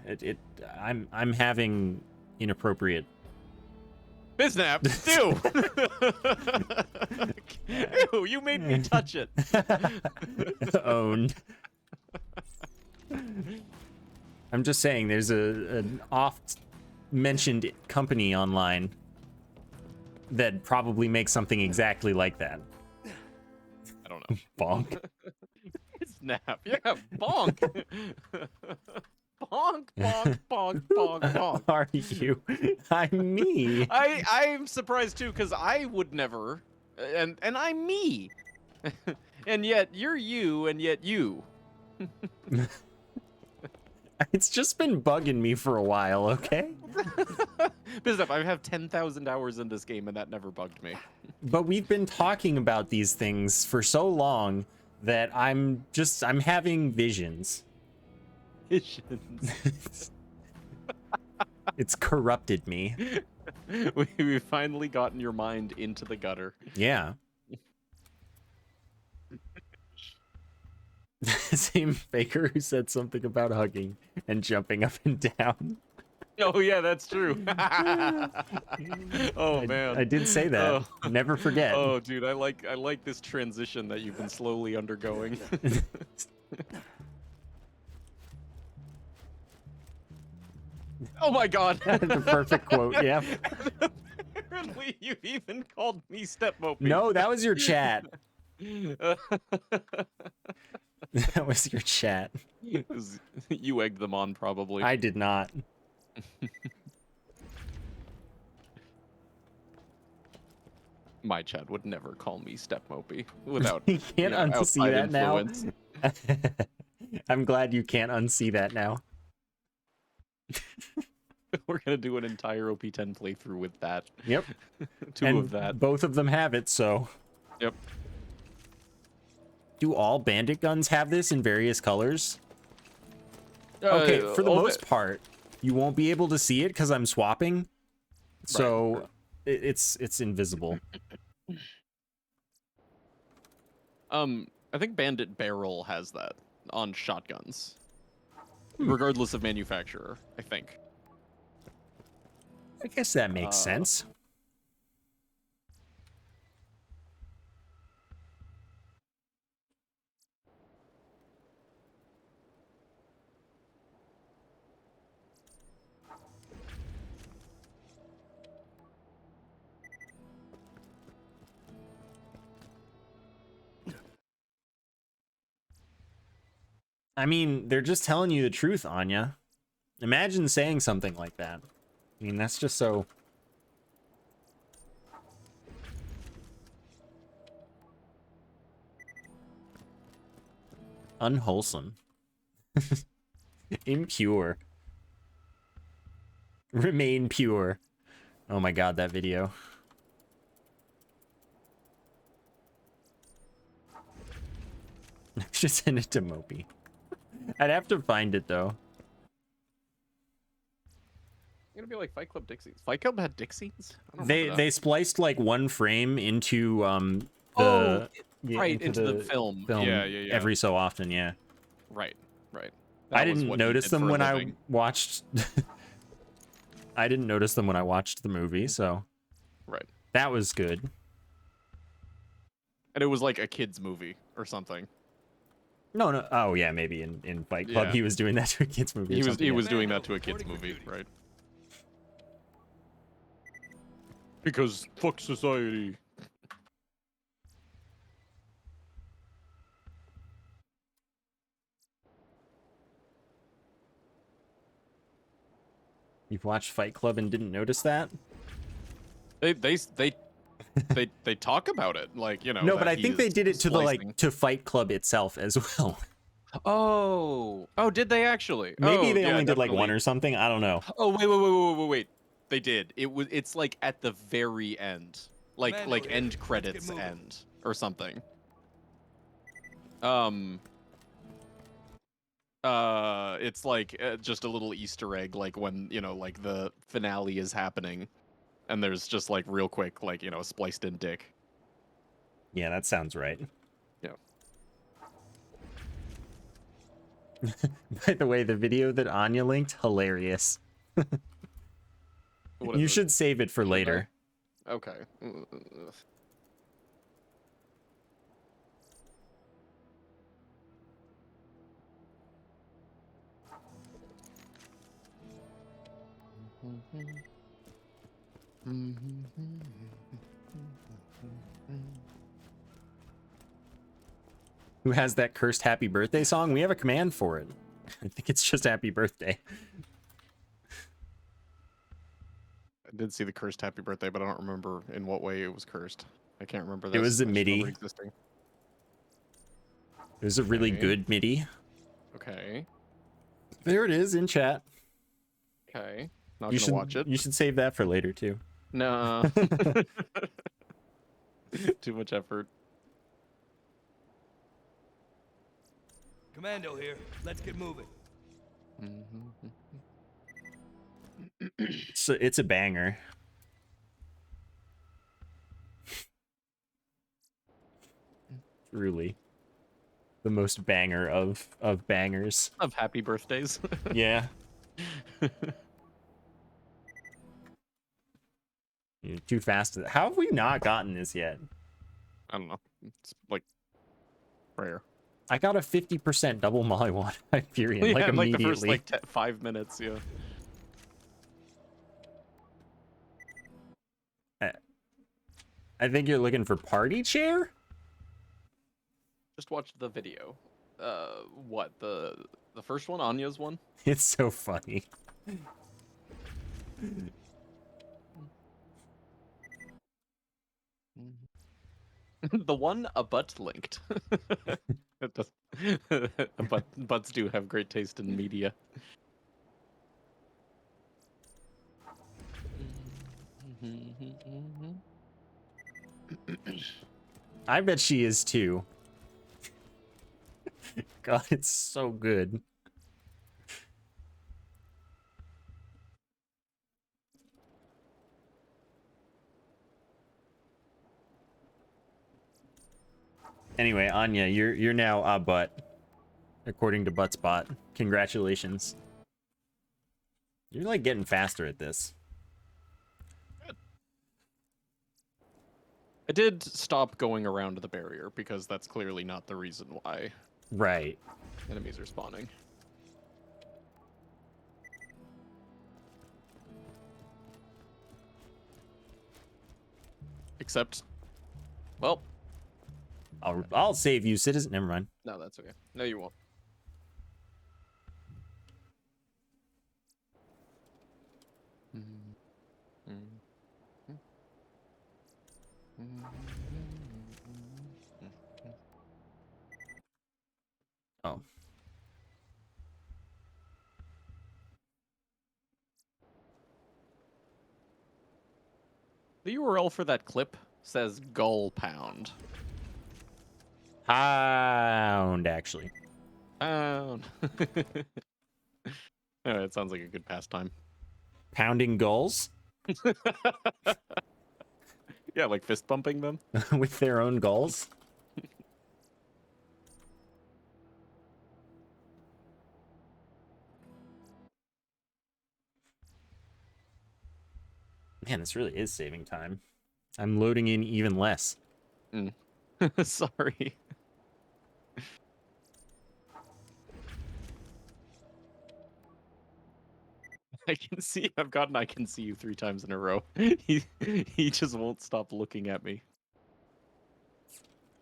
I'm having inappropriate. Biznap, ew! Ew, you made me touch it. Owned. I'm just saying, there's an oft mentioned company online that probably makes something exactly like that. I don't know. Bonk. snap. Yeah, bonk. Bonk, bonk, bonk, bonk, bonk. Are you? I'm me. I'm surprised too, because I would never, and I'm me, and yet you're you, and yet you. It's just been bugging me for a while, okay? Bizep, I have 10,000 hours in this game, and that never bugged me. But we've been talking about these things for so long that I'm having visions. Visions. It's corrupted me. We've finally gotten your mind into the gutter. Yeah. Same faker who said something about hugging and jumping up and down. Oh yeah, that's true. Oh man, I did say that. Oh. Never forget. Oh dude, I like this transition that you've been slowly undergoing. Oh my god. The perfect quote, yeah. Apparently you even called me stepmopey. No, that was your chat. That was your chat. You egged them on, probably. I did not. My chat would never call me stepmopey without. You can't unsee outside that now. influence. I'm glad you can't unsee that now. We're gonna do an entire OP10 playthrough with that. Yep. Two And of that. both of them have it, so. Yep. Do all bandit guns have this in various colors? Okay, for the most part, you won't be able to see it because I'm swapping. So Right. it's invisible. I think Bandit Barrel has that on shotguns, regardless of manufacturer. I think. I guess that makes sense. I mean, they're just telling you the truth, Anya. Imagine saying something like that. I mean, that's just so... unwholesome. Impure. Remain pure. Oh my god, that video. Just send it to Mopey. I'd have to find it though. It's gonna be like Fight Club Dixies. Fight Club had Dixies? They spliced like one frame into into the film. Yeah. every so often, yeah. Right. I didn't notice them when I watched I didn't notice them when I watched the movie, so right. That was good. And it was like a kid's movie or something. No. Oh yeah, maybe in Fight Club Yeah. He was doing that to a kid's movie. He was doing that to a kid's movie, right? Because fuck society. You've watched Fight Club and didn't notice that? They talk about it, like, you know. No, but I think they did it to the to Fight Club itself as well. Oh, did they actually? Maybe Oh, they yeah, only did like definitely. one or something. I don't know. Oh wait. They did. It's like at the very end, like Man, like okay, end let's get credits moving. end or something. It's like just a little Easter egg, like when, you know, like the finale is happening, and there's just like real quick, like, you know, spliced in dick. Yeah, that sounds right. Yeah. By the way, the video that Anya linked, hilarious. What is You it? should save it for later. Okay. Who has that cursed happy birthday song? We have a command for it. I think it's just happy birthday. I did see the cursed happy birthday, but I don't remember in what way it was cursed. I can't remember that. It was a MIDI. Existing. It was a really Okay. good MIDI. Okay. There it is in chat. Okay. Not You gonna should watch it. You should save that for later too. No. Too much effort. Commando here. Let's get moving. So it's a banger. Truly. The most banger of bangers. Of happy birthdays. Yeah. You're too fast. How have we not gotten this yet? I don't know. It's like rare. I got a 50% double Mollywood Hyperion, Yeah, like in, immediately. the first like 5 minutes, yeah. I think you're looking for party chair? Just watch the video. What, the first one, Anya's one? It's so funny. The one a butt linked. It does. Butts do have great taste in media. I bet she is too. God, it's so good. Anyway, Anya, you're now a butt, according to Buttspot. Congratulations. You're like getting faster at this. I did stop going around the barrier because that's clearly not the reason why Right. enemies are spawning. Except, well, I'll save you, citizen. Never mind. no, that's okay. No, you won't. Oh. The URL for that clip says Gull Pound. Pound, actually. Pound. Oh, it sounds like a good pastime. Pounding gulls Yeah, like fist bumping them. with their own gulls. Man, this really is saving time. I'm loading in even less. Sorry. I can see I can see you 3 times in a row. He just won't stop looking at me.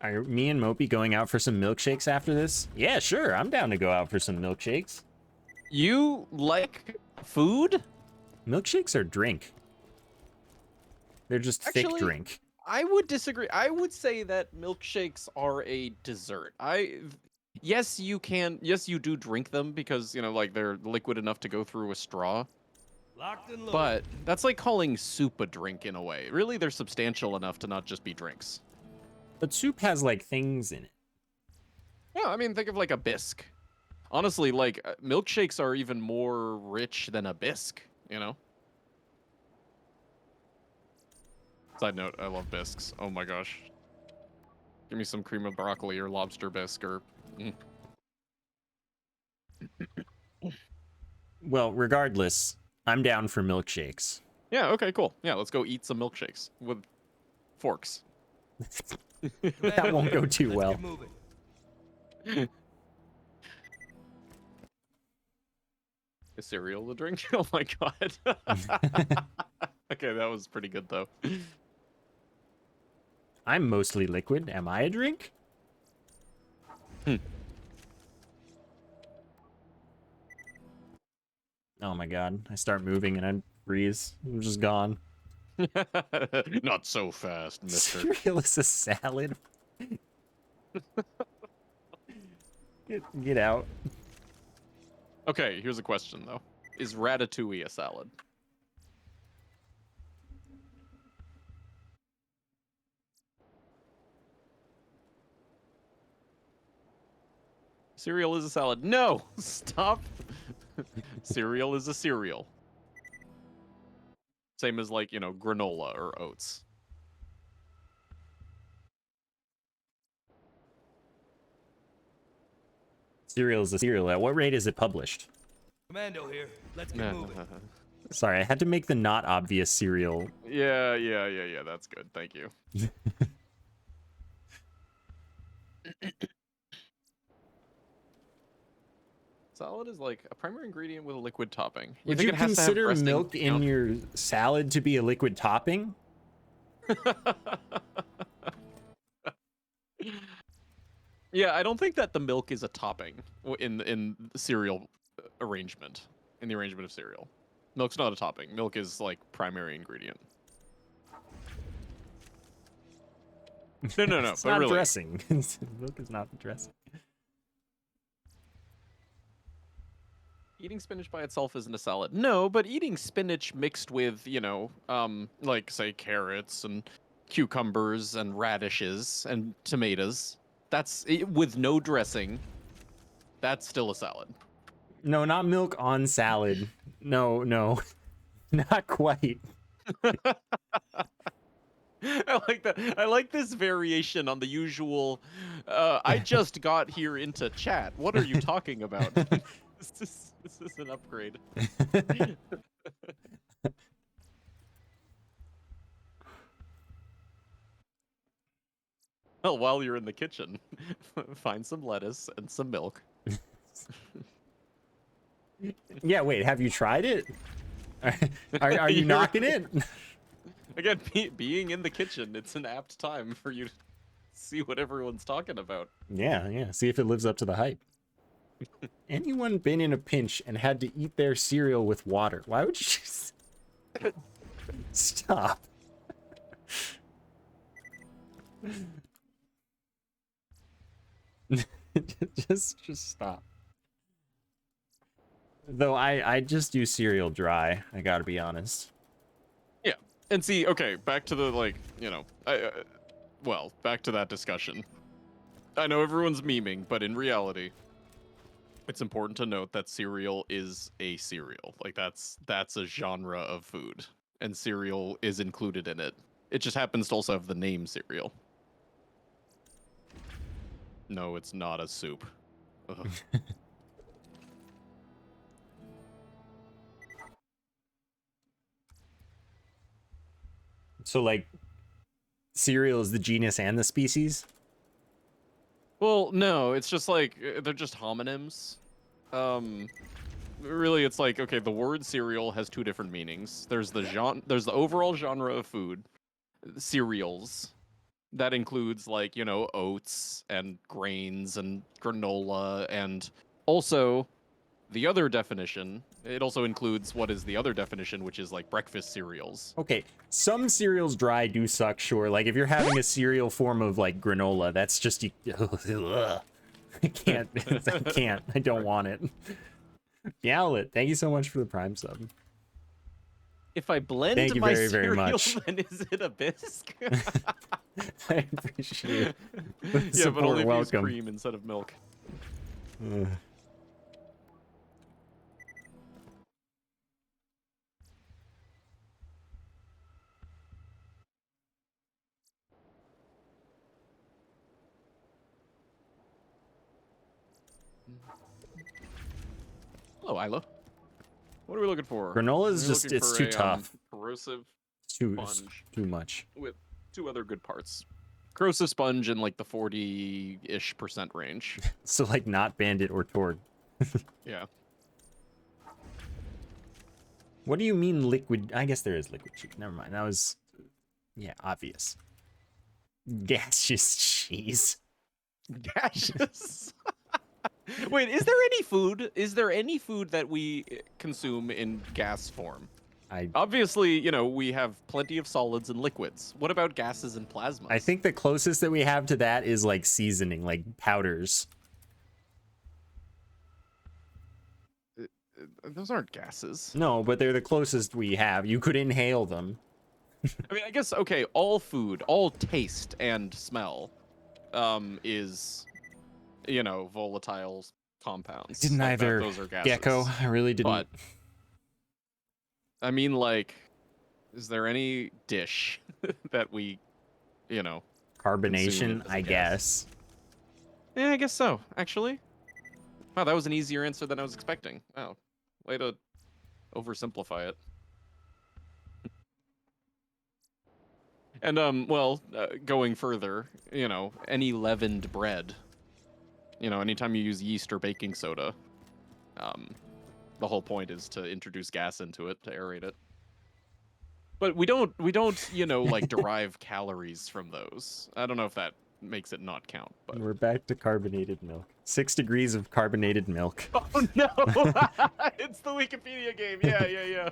Are me and Mopey going out for some milkshakes after this? Yeah, sure. I'm down to go out for some milkshakes. You like food? Milkshakes are drink. They're just thick Actually, drink. I would disagree. I would say that milkshakes are a dessert. Yes, you do drink them because, like they're liquid enough to go through a straw. Locked and loaded. But that's like calling soup a drink in a way. Really, they're substantial enough to not just be drinks. But soup has like things in it. Yeah, I mean, think of like a bisque. Honestly, like milkshakes are even more rich than a bisque, Side note, I love bisques. Oh my gosh. Give me some cream of broccoli or lobster bisque or... Well, regardless, I'm down for milkshakes. Yeah, okay, cool. Yeah, let's go eat some milkshakes with forks. That won't go too Let's well. get moving. Is cereal a drink? Oh my god. Okay, that was pretty good though. I'm mostly liquid. Am I a drink? Oh my god. I start moving and I freeze. I'm just gone. Not so fast, mister. Cereal is a salad. Get out. Okay, here's a question, though. Is ratatouille a salad? Cereal is a salad. No! Stop! Cereal is a cereal. Same as, like, granola or oats. Cereal is a cereal. At what rate is it published? Commando here. Let's get moving. Sorry, I had to make the not obvious cereal. Yeah, that's good. Thank you. Salad is like a primary ingredient with a liquid topping. Would think you it has to have consider resting milk in count? your salad to be a liquid topping? Yeah, I don't think that the milk is a topping in the cereal arrangement. In the arrangement of cereal, milk's not a topping. Milk is like primary ingredient. No, It's but not really, dressing. Milk is not the dressing. eating spinach by itself isn't a salad. No, but eating spinach mixed with, like say carrots and cucumbers and radishes and tomatoes, with no dressing. That's still a salad. No, not milk on salad. No, not quite. I like that. I like this variation on the usual. I just got here into chat. What are you talking about? This is an upgrade. Well, while you're in the kitchen, find some lettuce and some milk. Yeah, wait, have you tried it? Are you knocking it? Again, being in the kitchen, it's an apt time for you to see what everyone's talking about. Yeah. See if it lives up to the hype. Anyone been in a pinch and had to eat their cereal with water? Why would you just... Stop. just stop. Though I just do cereal dry, I gotta be honest. Yeah, and see, okay, back to the back to that discussion. I know everyone's memeing, but in reality, it's important to note that cereal is a cereal. Like that's a genre of food, and cereal is included in it. It just happens to also have the name cereal. No, it's not a soup. Ugh. So like, cereal is the genus and the species? Well, no, it's just like they're just homonyms. Really, it's like, okay, the word cereal has two different meanings. There's the overall genre of food, cereals. That includes like, oats and grains and granola, and also the other definition. It also includes what is the other definition, which is like breakfast cereals. Okay, some cereals dry do suck, sure. Like if you're having a cereal form of like granola, that's just I can't. I can't. I don't want it. Yowlet, thank you so much for the Prime sub. If I blend Thank you my very, cereal, very much. then is it a bisque? I appreciate the Yeah, support. but only if you use Welcome. cream instead of milk. Hello, Isla. What are we looking for? Granola is We're just, looking it's for too a, tough. Corrosive Too sponge much. with two other good parts. Corrosive sponge in like the 40-ish% range. So like not bandit or tord. Yeah. What do you mean liquid? I guess there is liquid cheese. Never mind. That was, yeah, obvious. Gaseous cheese. Gaseous. Wait, is there any food? Is there any food that we consume in gas form? I Obviously, you know, we have plenty of solids and liquids. What about gases and plasmas? I think the closest that we have to that is like seasoning, like powders. Those aren't gases. No, but they're the closest we have. You could inhale them. I mean, I guess, okay, all food, all taste and smell is, you know, volatile compounds. Didn't like either, those are gases. Gecko. I really didn't. But, I mean, like, is there any dish that we, you know, Carbonation, consume as a I gas? guess. Yeah, I guess so, actually. Wow, that was an easier answer than I was expecting. Wow, way to oversimplify it. And, well, going further, you know, any leavened bread, you know, anytime you use yeast or baking soda, the whole point is to introduce gas into it to aerate it. But we don't, you know, like derive calories from those. I don't know if that makes it not count, but. We're back to carbonated milk. 6 degrees of carbonated milk. Oh no! It's the Wikipedia game. Yeah, yeah, yeah.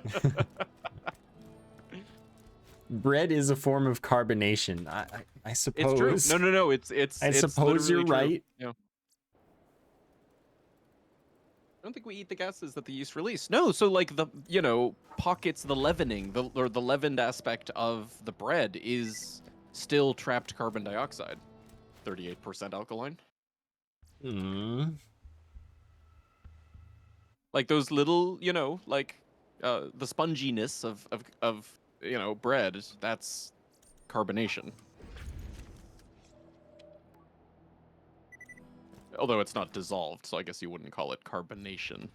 Bread is a form of carbonation. I suppose. It's true. No. It's. I suppose you're right. Yeah. I don't think we eat the gases that the yeast release. No, so like the, you know, pockets, the leavening, or the leavened aspect of the bread is still trapped carbon dioxide. 38% alkaline. Mm. Like those little, you know, like the sponginess of you know, bread, that's carbonation. Although it's not dissolved, so I guess you wouldn't call it carbonation.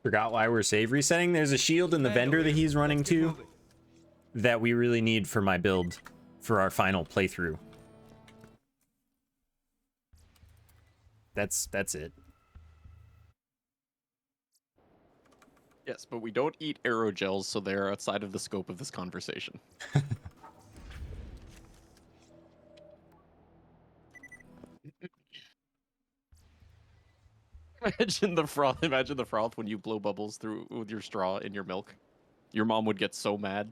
Forgot why we're save resetting. There's a shield in the vendor that he's running to that we really need for my build for our final playthrough. That's it. Yes, but we don't eat aerogels, so they're outside of the scope of this conversation. Imagine the froth. Imagine the froth when you blow bubbles through with your straw in your milk. Your mom would get so mad.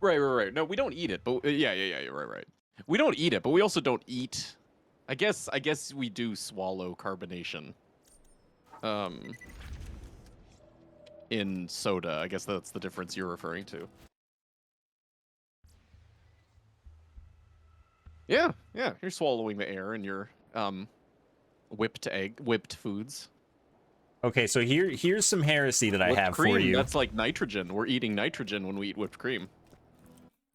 Right. No, we don't eat it, but yeah. You're right. We don't eat it, but we also don't eat. I guess we do swallow carbonation. In soda. I guess that's the difference you're referring to. Yeah. You're swallowing the air in your whipped foods. Okay, so here's some heresy that I Whipped have cream, for you. That's like nitrogen. We're eating nitrogen when we eat whipped cream.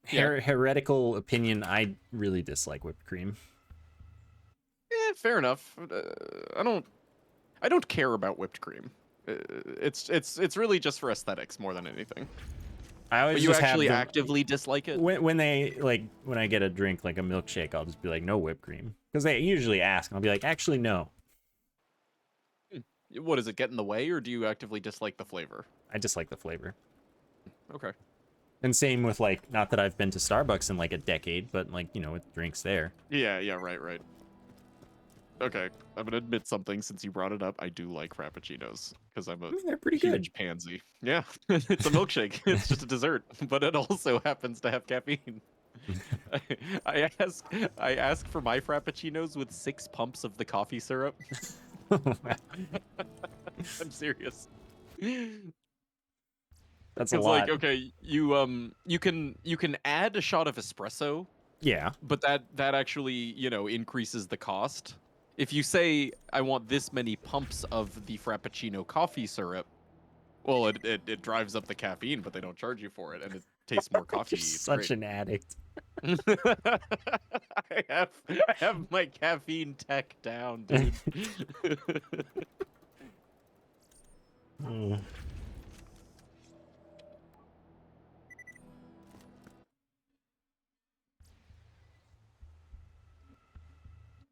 Heretical opinion, I really dislike whipped cream. Yeah, fair enough. I don't care about whipped cream. It's really just for aesthetics more than anything. I always But you just actually have actively dislike it? when I get a drink like a milkshake, I'll just be like, no whipped cream, because they usually ask, and I'll be like, actually no. What, does it get in the way, or do you actively dislike the flavor? I dislike the flavor. Okay. And same with, like, not that I've been to Starbucks in like a decade, but like, you know, with drinks there. Yeah, right. Okay, I'm gonna admit something since you brought it up. I do like frappuccinos because I'm a They're pretty huge good. pansy. Yeah, it's a milkshake. It's just a dessert, but it also happens to have caffeine. I ask for my frappuccinos with 6 pumps of the coffee syrup. I'm serious. That's a It's lot. like, okay, you can add a shot of espresso, Yeah. but that actually, you know, increases the cost. If you say I want this many pumps of the frappuccino coffee syrup, well, it drives up the caffeine, but they don't charge you for it, and it tastes more coffee. You're such an addict. I have my caffeine tech down, dude. Mm.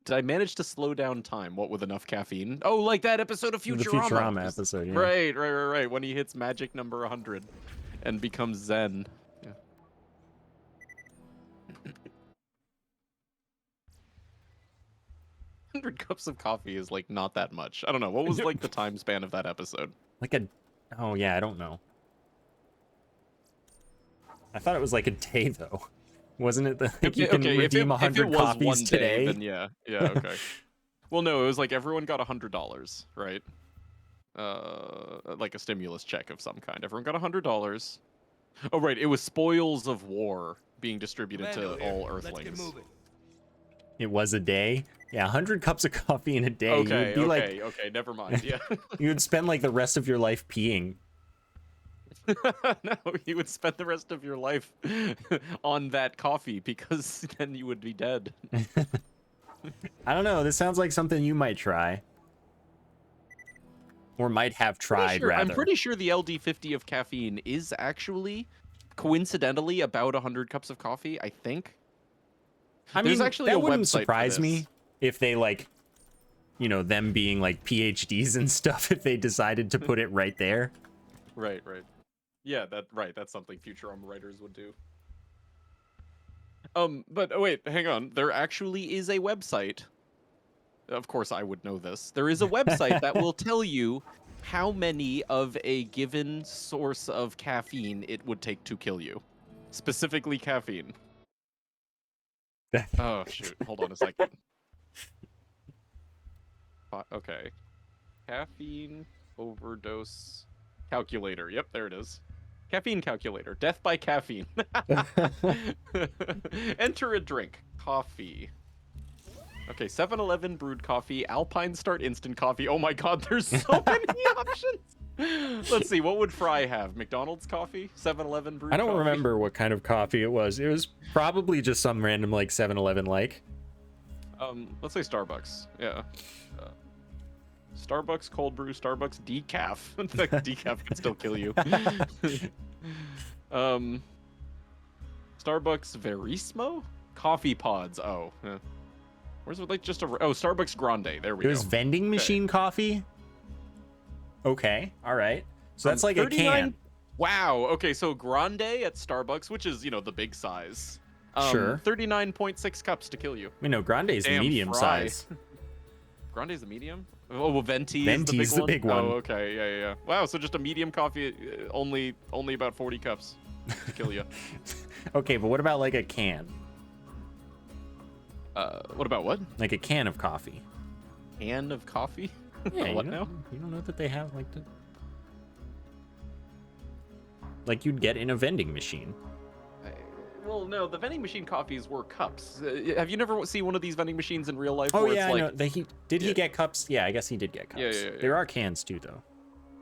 Did I manage to slow down time? What with enough caffeine? Oh, like that episode of Futurama. The Futurama episode, yeah. Right. When he hits magic number 100 and becomes Zen. Yeah. 100 cups of coffee is like not that much. I don't know. What was like the time span of that episode? Oh yeah, I don't know. I thought it was like a day though. Wasn't it like you can redeem 100 copies today? Then yeah, okay. Well, no, it was like everyone got $100, right? Like a stimulus check of some kind. Everyone got $100. Oh, right, it was spoils of war being distributed to all Earthlings. It was a day. Yeah, 100 cups of coffee in a day. Okay, never mind. Yeah. You would spend like the rest of your life peeing. No, you would spend the rest of your life on that coffee because then you would be dead. I don't know. This sounds like something you might try. Or might have tried, rather. I'm pretty sure the LD50 of caffeine is actually, coincidentally, about 100 cups of coffee, I think. I mean, that wouldn't surprise me if they, like, you know, them being, like, PhDs and stuff, if they decided to put it right there. Right. Yeah, that's something Futurama writers would do. But wait, hang on. There actually is a website. Of course I would know this. There is a website that will tell you how many of a given source of caffeine it would take to kill you. Specifically caffeine. Oh, shoot. Hold on a second. Okay. Caffeine overdose calculator. Yep, there it is. Caffeine calculator. Death by caffeine. Enter a drink. Coffee. Okay, 7-Eleven brewed coffee, Alpine Start instant coffee. Oh my god, there's so many options. Let's see, what would Fry have? McDonald's coffee? 7-Eleven brewed coffee? I don't remember what kind of coffee it was. It was probably just some random, like, 7-Eleven like. Let's say Starbucks. Yeah. Starbucks cold brew, Starbucks decaf. The decaf can still kill you. Starbucks Verismo? Coffee pods. Oh, yeah. Where's it like just Starbucks Grande. There we go. It was vending machine coffee? Okay, all right. So that's like a can. Wow. Okay, so Grande at Starbucks, which is, you know, the big size. Sure. 39.6 cups to kill you. Wait, no, Grande is the medium size. Grande is the medium? Oh, well, Venti Venti's is the big one? one. Oh, okay. Yeah. Wow, so just a medium coffee, only about 40 cups to kill you. Okay, but what about like a can? What about what? Like a can of coffee. Can of coffee? Yeah, what you now? You don't know that they have like you'd get in a vending machine. Well, no, the vending machine coffees were cups. Have you never seen one of these vending machines in real life? Oh where yeah, it's I like... know. He get cups? Yeah, I guess he did get cups. Yeah. There are cans too, though.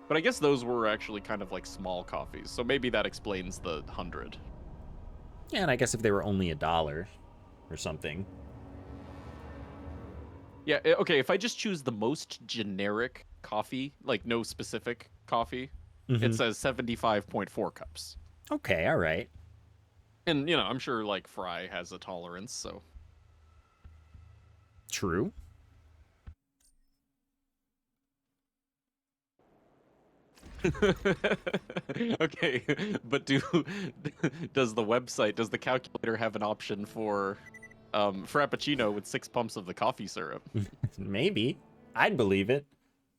But I guess those were actually kind of like small coffees, so maybe that explains the 100. Yeah, and I guess if they were only $1 or something. Yeah, okay, if I just choose the most generic coffee, like no specific coffee, it says 75.4 cups. Okay, all right. And, you know, I'm sure, like, Fry has a tolerance, so... True. Okay, but does the calculator have an option for Frappuccino with 6 pumps of the coffee syrup? Maybe. I'd believe it.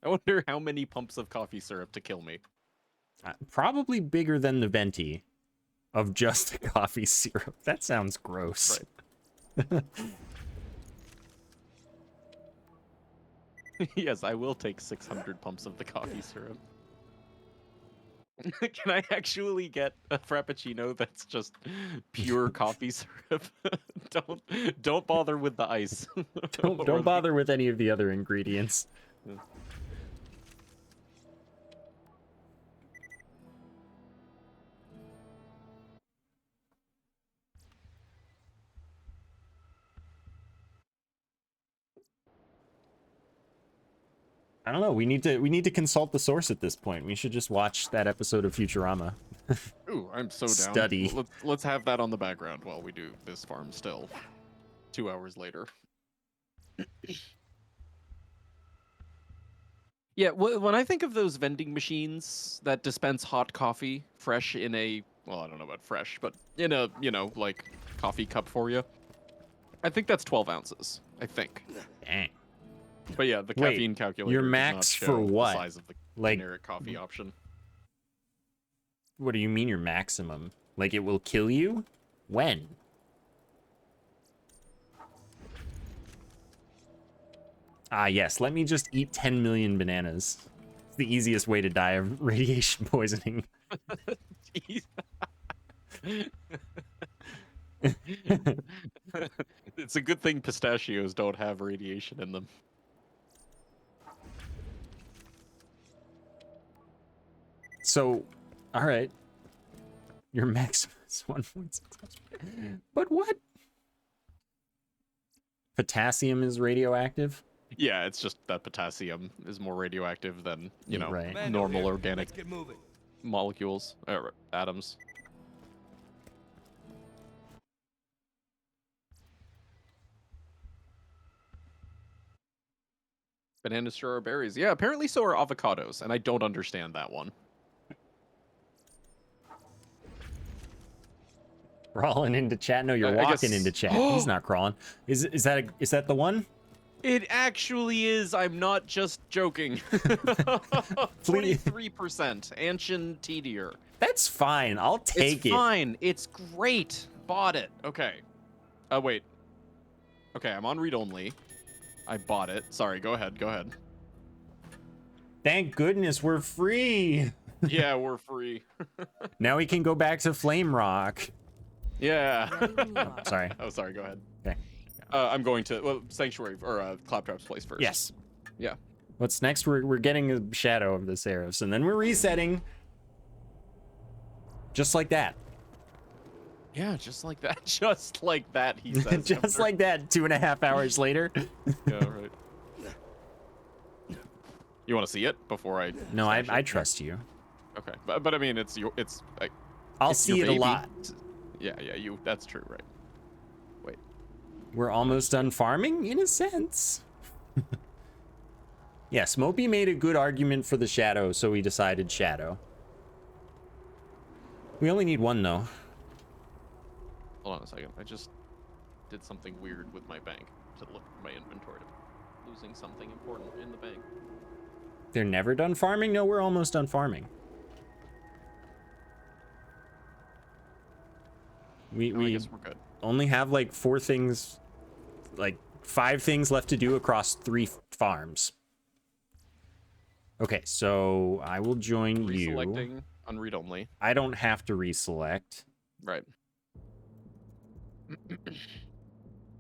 I wonder how many pumps of coffee syrup to kill me. Probably bigger than the venti of just the coffee syrup. That sounds gross. Right. Yes, I will take 600 pumps of the coffee syrup. Can I actually get a Frappuccino that's just pure coffee syrup? Don't bother with the ice. Don't bother with any of the other ingredients. Yeah. I don't know. We need to consult the source at this point. We should just watch that episode of Futurama. Ooh, I'm so down. Study. Let's have that on the background while we do this farm still. 2 hours later. Yeah, when I think of those vending machines that dispense hot coffee fresh in a, well, I don't know about fresh, but in a, like coffee cup for you, I think that's 12 ounces. I think. Dang. But yeah, the Wait, caffeine calculator your does not max show for the what? size of the Like, generic coffee option. what do you mean your maximum? Like it will kill you? When? Ah, yes. Let me just eat 10 million bananas. It's the easiest way to die of radiation poisoning. Jeez. It's a good thing pistachios don't have radiation in them. So, all right. Your maximum is 1.6. But what? Potassium is radioactive? Yeah, it's just that potassium is more radioactive than, Right. Commando normal here. organic Let's get moving. molecules, atoms. Bananas sure are berries. Yeah, apparently so are avocados, and I don't understand that one. Crawling into chat? No, you're I walking guess- into chat. He's not crawling. Is that the one? It actually is. I'm not just joking. 23% Ancient Tedier. That's fine. I'll take It's fine. It's great. Bought it. Okay. Wait. Okay, I'm on read only. I bought it. Sorry, go ahead. Go ahead. Thank goodness we're free. Yeah, we're free. Now we can go back to Flame Rock. Yeah. Sorry. Oh, sorry. Go ahead. Okay. I'm going to Sanctuary or Claptrap's place first. Yes. Yeah. What's next? We're getting a shadow of the Seraphs, and then we're resetting. Just like that. Yeah, just like that. Just like that, he says. Just after. like that, 2.5 hours later. Yeah, right. You want to see it before I? No, stash I it? trust you. Okay, but I mean, it's like, I'll it's see your it a baby. lot. Yeah, you. That's true, right? Wait. We're almost done farming, in a sense. Yes, Mopey made a good argument for the shadow, so we decided shadow. We only need one, though. Hold on a second. I just did something weird with my bank to look at my inventory. Losing something important in the bank. They're never done farming? No, we're almost done farming. I We guess we're good. only have like 4 things, like 5 things left to do across 3 farms. Okay, so I will join you. Reselecting on read only. I don't have to reselect. Right.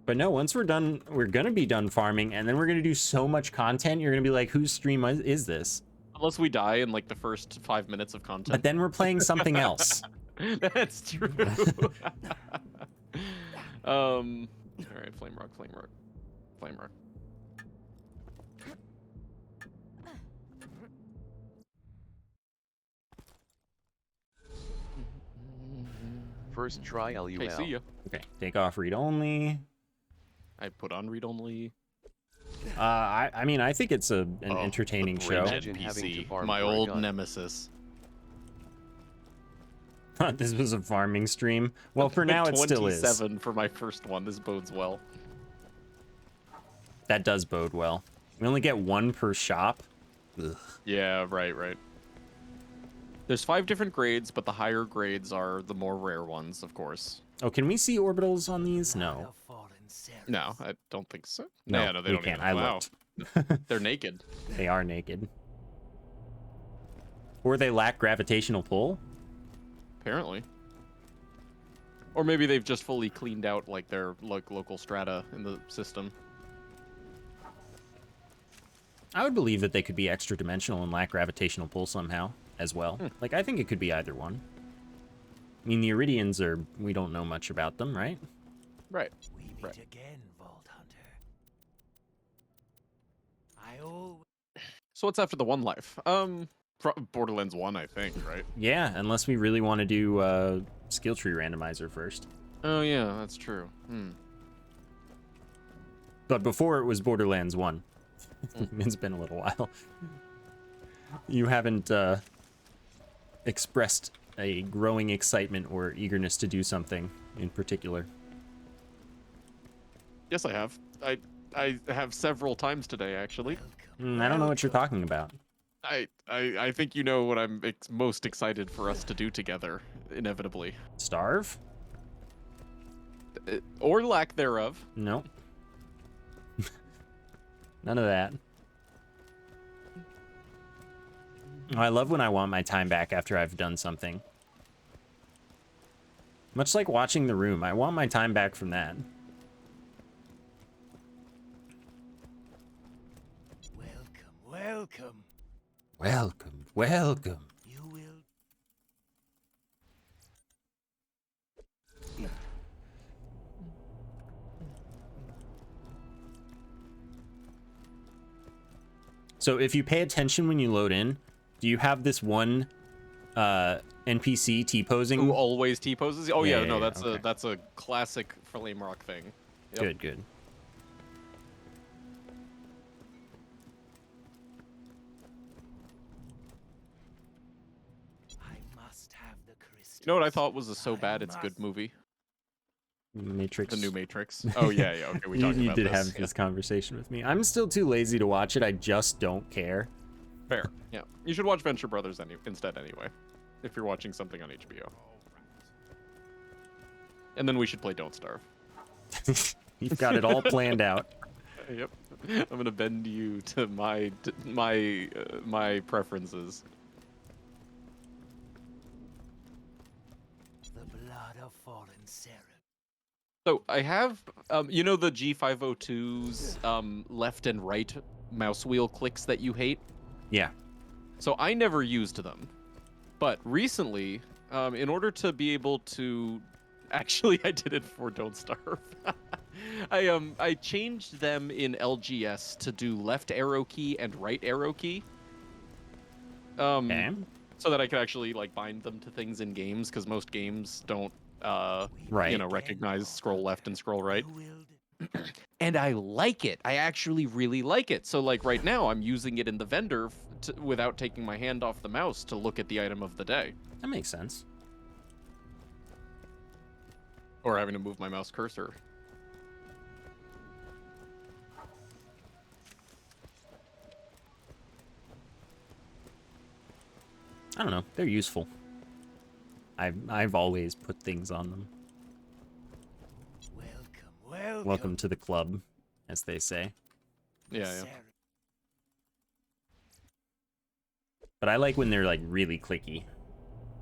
But no, once we're done, we're gonna be done farming, and then we're gonna do so much content. You're gonna be like, whose stream is this? Unless we die in like the first 5 minutes of content. But then we're playing something else. That's true. All right, flame rock. First try LUL. Okay, see ya. Okay, take off read only. I put on read only. I mean, I think it's an Oh, entertaining the show. Bridget Imagine having to PC, farm my for a old gun. nemesis. This was a farming stream. Well, for now, it still is. 27 for my first one. This bodes well. That does bode well. We only get 1 per shop. Ugh. Yeah, right. There's 5 different grades, but the higher grades are the more rare ones, of course. Oh, can we see orbitals on these? No. No, I don't think so. No, Yeah, no, they we don't can't. even. I Wow. looked. They're naked. They are naked. Or they lack gravitational pull. Apparently. Or maybe they've just fully cleaned out like their local strata in the system. I would believe that they could be extra dimensional and lack gravitational pull somehow as well. Like, I think it could be either one. I mean, the Iridians are, we don't know much about them, right? Right. We meet Right. again, Vault Hunter. I always... So what's after the one life? Borderlands 1, I think, right? Yeah, unless we really want to do skill tree randomizer first. Oh yeah, that's true. But before it was Borderlands 1. It's been a little while. You haven't expressed a growing excitement or eagerness to do something in particular. Yes, I have. I have several times today, actually. I don't know what you're talking about. I think you know what I'm most excited for us to do together, inevitably. Starve? Or lack thereof. Nope. None of that. Oh, I love when I want my time back after I've done something. Much like watching The Room, I want my time back from that. Welcome. Welcome, welcome. You will. So if you pay attention when you load in, do you have this one NPC T-posing? Who always T-poses? Oh yeah, Yeah, no, yeah, that's okay. that's a classic Flame Rock thing. Yep. Good, good. I must have the crystal. You know what I thought was a so bad it's good movie? Matrix. The new Matrix. Oh yeah, yeah. Okay, we you talked you about did this. have this conversation with me. I'm still too lazy to watch it. I just don't care. Fair. Yeah. You should watch Venture Brothers instead anyway, if you're watching something on HBO. And then we should play Don't Starve. You've got it all planned out. Yep. I'm gonna bend you to my preferences. The blood of fallen seraph. So I have, you know, the G502's left and right mouse wheel clicks that you hate. Yeah. So I never used them, but recently, in order to be able to, actually, I did it for Don't Starve. I changed them in LGS to do left arrow key and right arrow key. Okay. So that I could actually like bind them to things in games, because most games don't, Right. you know, recognize scroll left and scroll right. You will. And I like it. I actually really like it. So like right now, I'm using it in the vendor without taking my hand off the mouse to look at the item of the day, That makes sense. or having to move my mouse cursor. I don't know. They're useful. I've always put things on them. Welcome to the club, as they say. Yeah, yeah. But I like when they're like really clicky,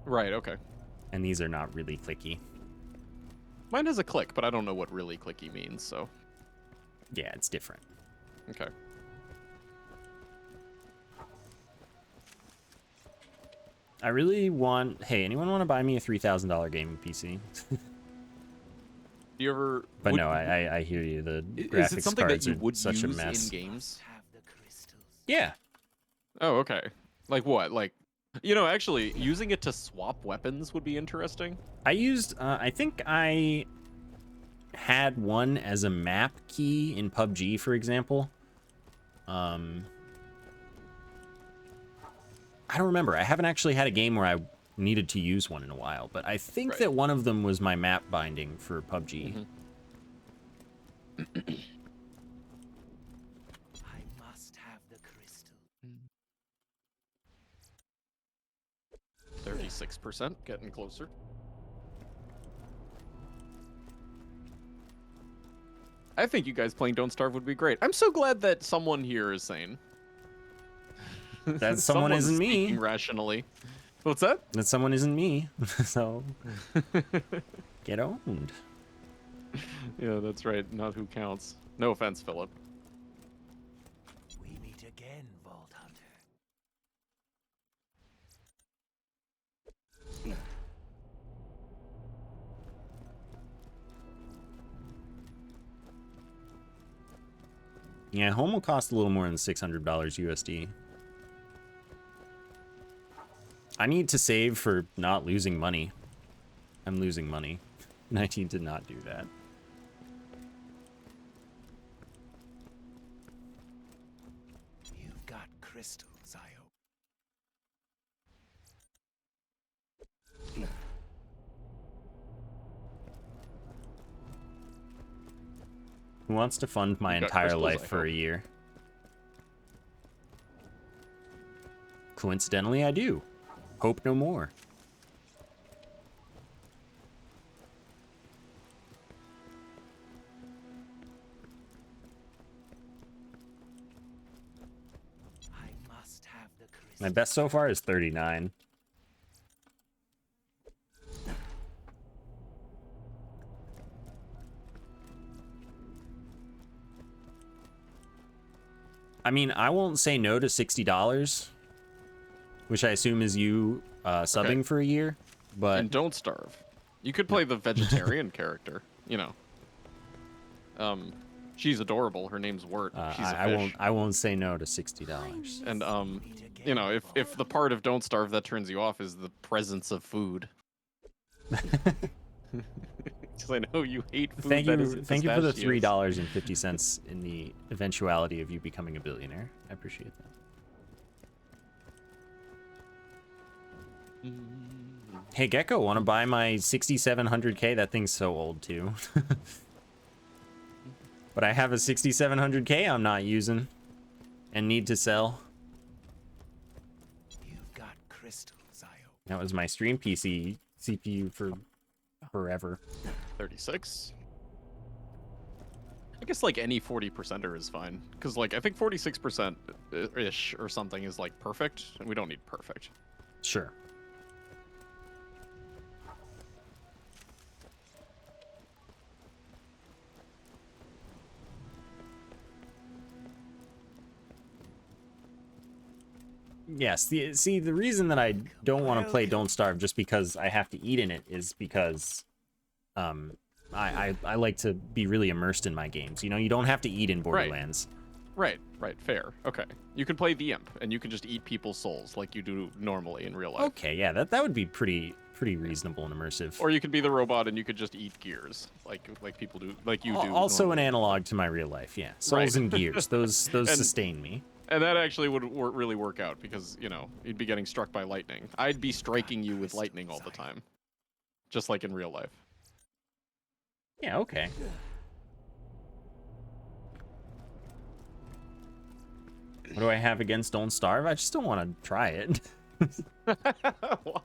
Right. Okay. and these are not really clicky. Mine has a click, but I don't know what really clicky means. So Yeah, it's different. okay. I really want. Hey, anyone want to buy me a $3,000 gaming PC? Do you ever? But would- no, I hear you. The Is graphics it something that cards you are would such a use mess. in games? Have the crystals. Yeah. Oh, okay. Like what? Like, you know, actually, using it to swap weapons would be interesting. I used. I think I had one as a map key in PUBG, for example. I don't remember. I haven't actually had a game where I needed to use one in a while, but I think Right. that one of them was my map binding for PUBG. Mhm. I must have the crystal. 36%, getting closer. I think you guys playing Don't Starve would be great. I'm so glad that someone here is sane. That someone Someone's isn't me. speaking rationally. What's that? That someone isn't me, so get owned. Yeah, that's right. Not who counts. No offense, Philip. We meet again, Vault Hunter. Yeah, home will cost a little more than $600 USD. I need to save for not losing money. I'm losing money. And I need to not do that. crystals I owe. Who wants to fund my You got entire crystals, life I for a hope. year? Coincidentally, I do. Hope no more. I must have the crystal. My best so far is 39. I mean, I won't say no to $60, which I assume is you subbing for a year, but And don't starve. You could play the vegetarian character, you know. She's adorable. Her name's Wirt. She's a fish. I won't say no to $60. And you know, if the part of don't starve that turns you off is the presence of food. Because I know you hate food. Thank that you, isn't thank you for the pistachios. $3.50 in the eventuality of you becoming a billionaire. I appreciate that. Hey Gecko, want to buy my 6700K? That thing's so old too. But I have a 6700K I'm not using and need to sell. You've got crystals I owe. That was my stream PC CPU for forever. 36. I guess like any 40%er is fine. Because like I think 46% ish or something is like perfect. And we don't need perfect. Sure. Yes, see, the reason that I don't want to play Don't Starve just because I have to eat in it is because I like to be really immersed in my games. You know, you don't have to eat in Borderlands. Right, fair. Okay. You can play the Imp and you can just eat people's souls like you do normally in real life. Okay, yeah, that would be pretty reasonable and immersive. Or you could be the robot and you could just eat gears like people do, like you do. Also normally. an analog to my real life, yeah. Souls Right. and gears, those And- sustain me. And that actually would really work out because, you know, you'd be getting struck by lightning. I'd be striking you with lightning all the time. Just like in real life. Yeah, okay. What do I have against Don't Starve? I just don't want to try it. Why?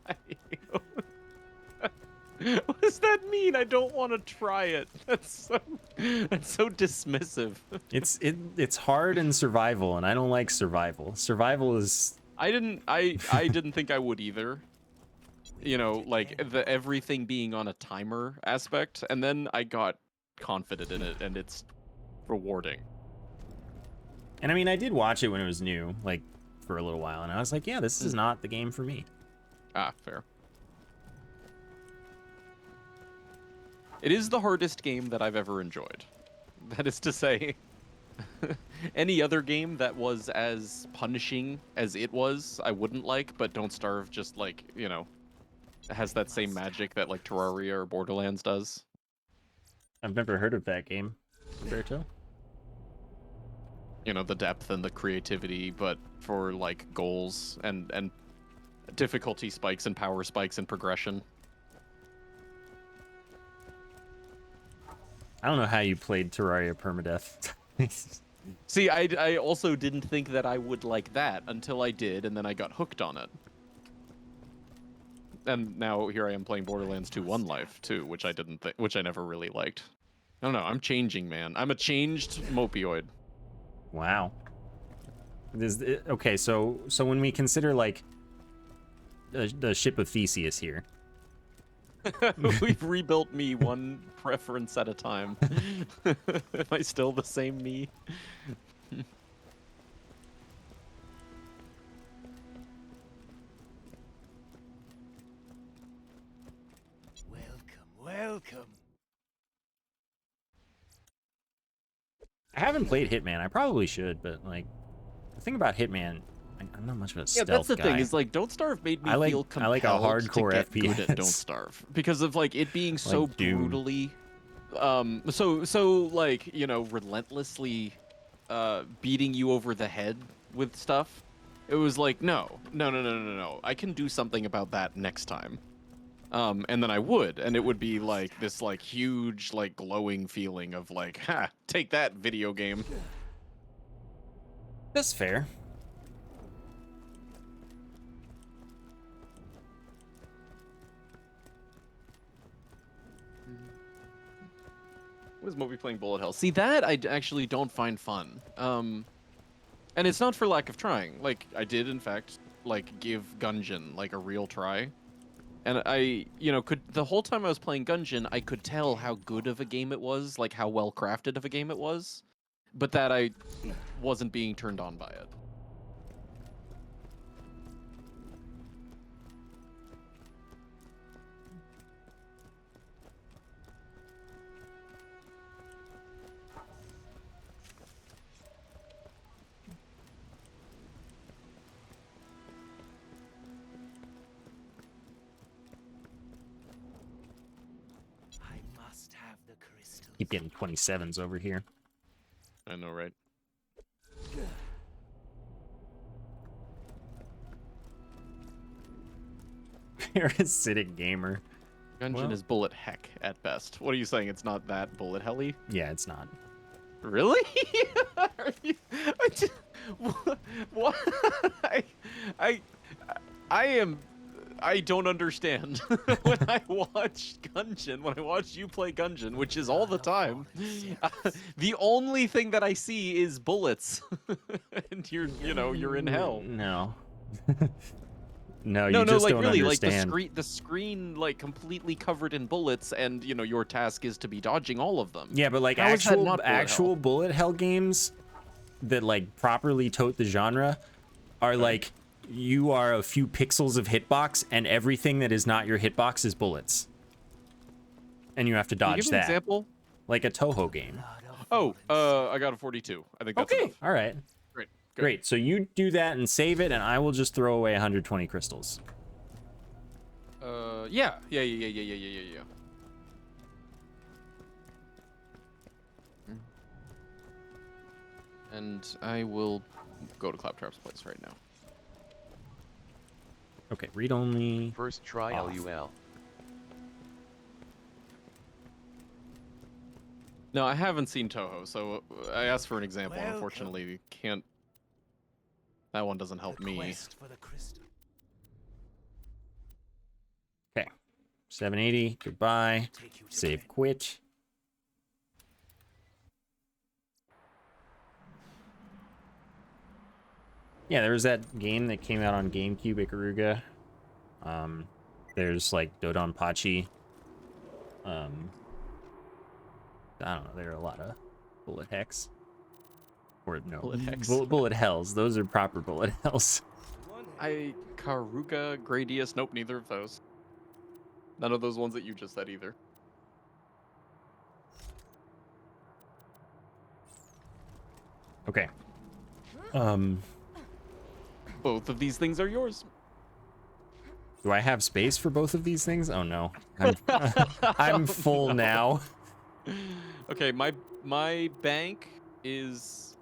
What does that mean? I don't want to try it. That's so dismissive. It's hard in survival, and I don't like survival. Survival is I didn't think I would either. You know, like the everything being on a timer aspect, and then I got confident in it, and it's rewarding. And I mean, I did watch it when it was new, like for a little while, and I was like, yeah, this is not the game for me. Ah, fair. It is the hardest game that I've ever enjoyed. That is to say, any other game that was as punishing as it was, I wouldn't like, but Don't Starve just like, you know, has that same magic that like Terraria or Borderlands does. I've never heard of that game, Roberto. You know, the depth and the creativity, but for like goals and difficulty spikes and power spikes and progression. I don't know how you played Terraria Permadeath. See, I also didn't think that I would like that until I did, and then I got hooked on it. And now here I am playing Borderlands 2 One Life too, which I never really liked. I don't know, I'm changing, man. I'm a changed mopioid. Wow. Okay, so when we consider like the ship of Theseus here, We've rebuilt me one preference at a time. Am I still the same me? Welcome. I haven't played Hitman. I probably should, but like the thing about Hitman, I'm not much of a stealth Yeah, that's the guy. thing. Is like Don't Starve made me feel I like a compelled hardcore to get FPS. good at Don't Starve because of like it being so Like Doom. brutally, so like, you know, relentlessly, beating you over the head with stuff. It was like, no. I can do something about that next time. And then I would, and it would be like this like huge like glowing feeling of like, ha, take that video game. That's fair. Was Moby playing Bullet Hell? See, that I actually don't find fun. And it's not for lack of trying. Like, I did, in fact, like, give Gungeon, like, a real try. And I, the whole time I was playing Gungeon, I could tell how good of a game it was, like, how well crafted of a game it was. But that I wasn't being turned on by it. Keep getting 27s over here. I know, right? Parasitic gamer. Gungeon is bullet heck at best. What are you saying? It's not that bullet helly? Yeah, it's not. Really? Are you, what? I don't understand. When I watch Gungeon, when I watch you play Gungeon, which is all the time, the only thing that I see is bullets, and you're in hell. No. No, you No, just like don't really, understand. like the screen, like completely covered in bullets, and your task is to be dodging all of them. Yeah, but like How is that not actual bullet hell games that like properly tote the genre are like you are a few pixels of hitbox and everything that is not your hitbox is bullets. And you have to Can you dodge give me an that. example? Like a Toho game. Oh, I got a 42. I think that's Okay, enough. all right. Great. Good. Great. So you do that and save it, and I will just throw away 120 crystals. Yeah. And I will go to Claptrap's place right now. Okay, read only. First try Off. LUL. No, I haven't seen Toho, so I asked for an example. Welcome. Unfortunately, can't. That one doesn't help The me. quest for the crystal. Okay, 780. Goodbye. Take you to Save. bed. Quit. Yeah, there was that game that came out on GameCube, Ikaruga. There's like Dodonpachi. I don't know. There are a lot of bullet hecks. Or no, Bullet hecks. bullet hells. Those are proper bullet hells. Karuga, Gradius, nope, neither of those. None of those ones that you just said either. Okay. Both of these things are yours. Do I have space for both of these things? Oh no. I'm full now. Okay, my bank is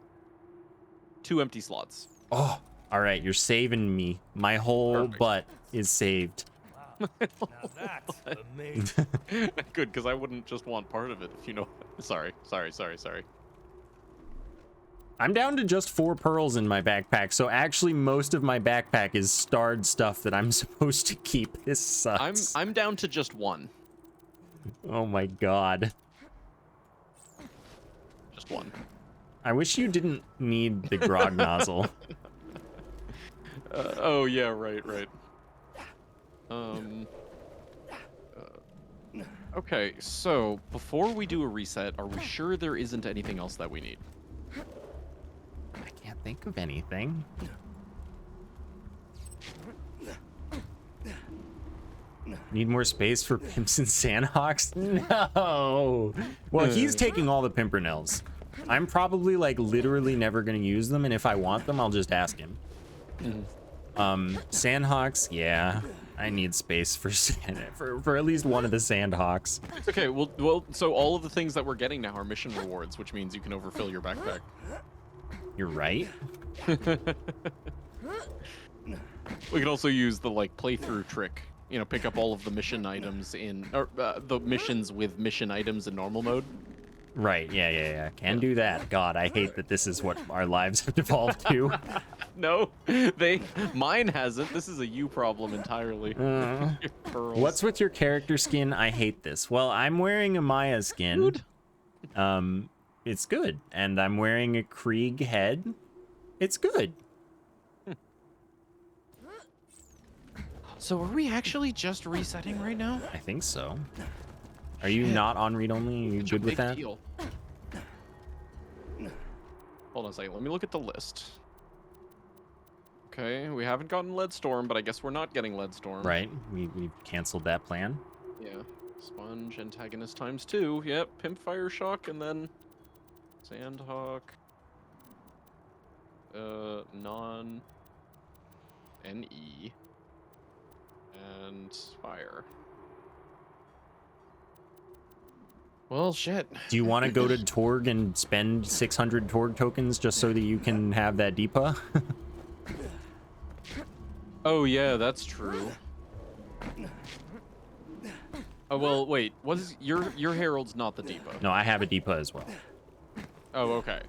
2 empty slots. Oh, all right. You're saving me. My whole Perfect. butt is saved. Now that's amazing. Good, because I wouldn't just want part of it if you know. Sorry. I'm down to just 4 pearls in my backpack, so actually most of my backpack is starred stuff that I'm supposed to keep. This sucks. I'm down to just 1. Oh my god. Just 1. I wish you didn't need the grog nozzle. Oh yeah, right. Okay, so before we do a reset, are we sure there isn't anything else that we need? I can't think of anything. Need more space for pimps and sandhawks? No. Well, he's taking all the pimpernels. I'm probably like literally never gonna use them, and if I want them, I'll just ask him. Sandhawks, yeah. I need space for for at least one of the sandhawks. Okay, well, so all of the things that we're getting now are mission rewards, which means you can overfill your backpack. You're right. We could also use the like playthrough trick. You know, pick up all of the mission items in, or the missions with mission items in normal mode. Right, yeah. Can do that. God, I hate that this is what our lives have devolved to. No, mine hasn't. This is a you problem entirely. Pearls. What's with your character skin? I hate this. Well, I'm wearing a Maya skin. Dude. It's good. And I'm wearing a Krieg head. It's good. So are we actually just resetting right now? I think so. Are you not on read-only? Are you Such a good with big that? deal. Hold on a second. Let me look at the list. Okay, we haven't gotten Lead Storm, but I guess we're not getting Lead Storm. Right. We've canceled that plan. Yeah. Sponge, Antagonist times 2. Yep. Pimp Fire Shock, and then Sandhawk. Non. NE. And Fire. Well, shit. Do you want to go to Torg and spend 600 Torg tokens just so that you can have that Deepa? Oh, yeah, that's true. Oh, well, wait. What is your Herald's not the Depot? No, I have a Deepa as well. Oh, okay.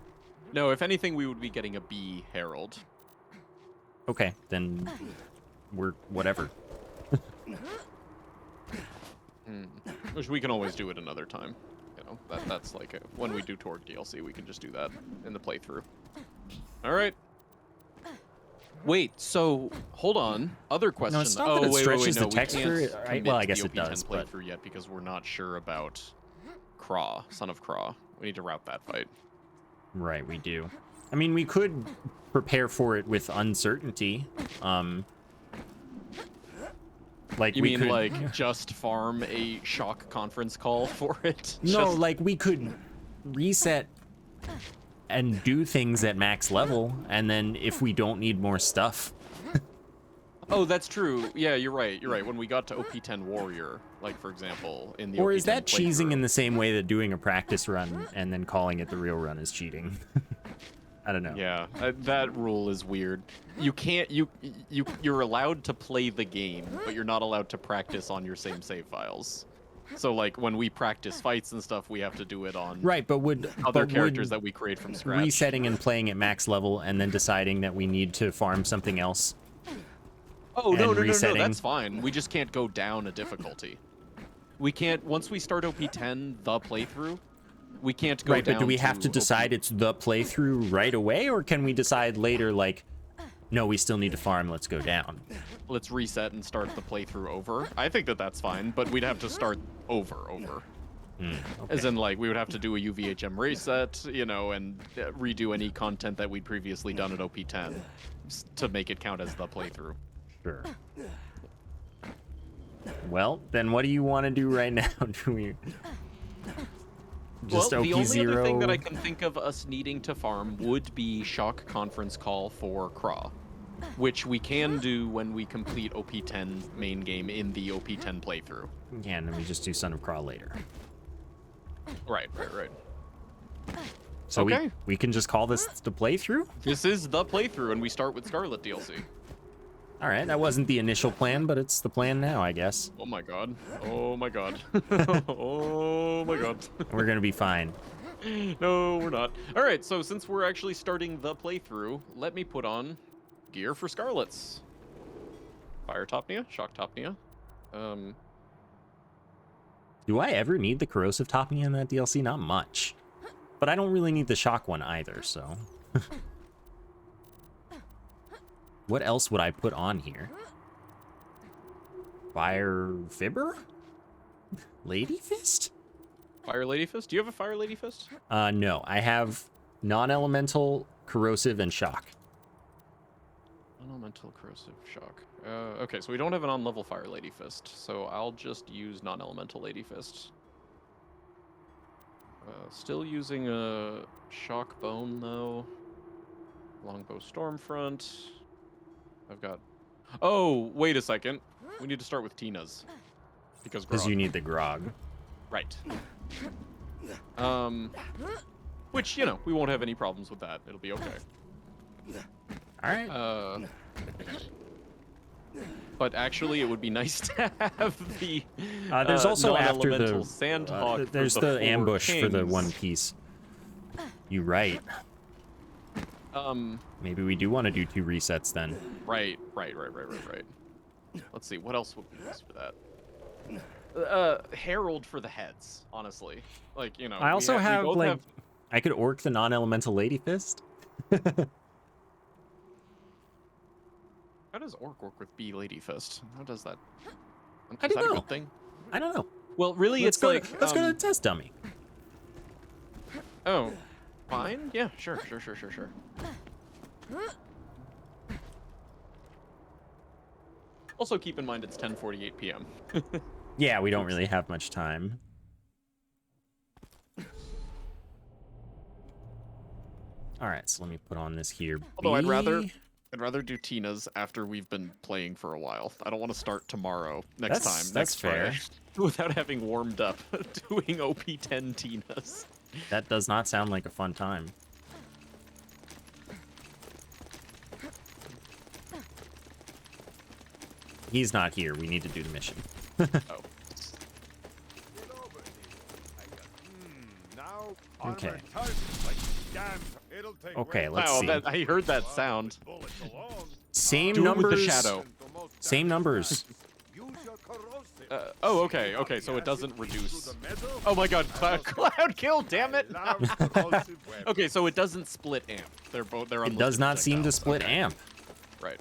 No, if anything, we would be getting a B Herald. Okay, then we're whatever. Which we can always do it another time. You know, that's like when we do Torg DLC, we can just do that in the playthrough. All right. Wait, so hold on. Other question. No, it's not that it stretches the no, text we for can't it, right? commit Well, I to guess the it does, OP10 but playthrough yet because we're not sure about Craw, Son of Craw. We need to route that fight. right, we do. I mean, we could prepare for it with uncertainty. Like You we mean could... like just farm a shock conference call for it? No, Just- like we could reset and do things at max level, and then if we don't need more stuff. Oh, that's true. Yeah, you're right. You're right. When we got to OP10 Warrior, like for example, in the Or OP10 is that cheesing playthrough- in the same way that doing a practice run and then calling it the real run is cheating? I don't know. Yeah, that rule is weird. You can't. You're allowed to play the game, but you're not allowed to practice on your same save files. So like when we practice fights and stuff, we have to do it on Right, but would other but characters would that we create from scratch. resetting and playing at max level and then deciding that we need to farm something else? Oh no, and no, resetting. no, that's fine. We just can't go down a difficulty. We can't once we start OP10 the playthrough. We can't go Right, down but do we have to OP decide it's the playthrough right away, or can we decide later, like, no, we still need to farm, let's go down? Let's reset and start the playthrough over. I think that that's fine, but we'd have to start over. As in, like, we would have to do a UVHM reset, you know, and redo any content that we'd previously done at OP10 to make it count as the playthrough. Sure. Well, then what do you want to do right now? Do we just well, the only OP0? other thing that I can think of us needing to farm would be Shock Conference Call for Craw, which we can do when we complete OP10 main game in the OP10 playthrough. Yeah, and then we just do Son of Craw later. Right. So Okay. we can just call this the playthrough? This is the playthrough, and we start with Scarlet DLC. All right, that wasn't the initial plan, but it's the plan now, I guess. Oh my god. Oh my god. Oh my god. We're gonna be fine. No, we're not. All right, so since we're actually starting the playthrough, let me put on gear for Scarlets. Fire Topnia, Shock Topnia. Do I ever need the corrosive Topnia in that DLC? Not much. But I don't really need the shock one either, so. What else would I put on here? Fire Fibber? Lady Fist? Fire Lady Fist? Do you have a Fire Lady Fist? No. I have non-elemental, corrosive, and shock. Non-elemental, corrosive, shock. Okay, so we don't have an on-level Fire Lady Fist, so I'll just use non-elemental Lady Fist. Still using a shock bone though. Longbow Stormfront. I've got. Oh, wait a second. We need to start with Tina's because You need the grog. right. Which, you know, we won't have any problems with that. It'll be okay. All right. But actually, it would be nice to have the There's also after non-elemental the Sandhawk. for there's the the four ambush for the kings. one piece. You right. Maybe we do want to do 2 resets then. Right. Let's see, what else would we use for that? Herald for the heads, honestly. Like, you know. I also we have both like have- I could orc the non-elemental lady fist. How does Orc work with B Lady Fist? How does that? I Is don't that know. a good thing? I don't know. Well, really, Let's it's go like. let's go to the test dummy. Oh, fine. Yeah, sure. Also, keep in mind it's 10:48 p.m. Yeah, we don't really have much time. All right, so let me put on this here. Although I'd B. rather do Tina's after we've been playing for a while. I don't want to start tomorrow. Next That's- time. that's next Friday, fair. without having warmed up doing OP10 Tina's. That does not sound like a fun time. He's not here. We need to do the mission. Oh. Okay. Okay, Okay, let's Wow, see. I heard that sound. Same Do it numbers. with the shadow. Same numbers. Oh, okay. So it doesn't reduce. Oh my God, cloud kill! Damn it! Okay, so it doesn't split amp. They're both. They're. It does unlisted not seem to projectiles. split Okay, amp. Right.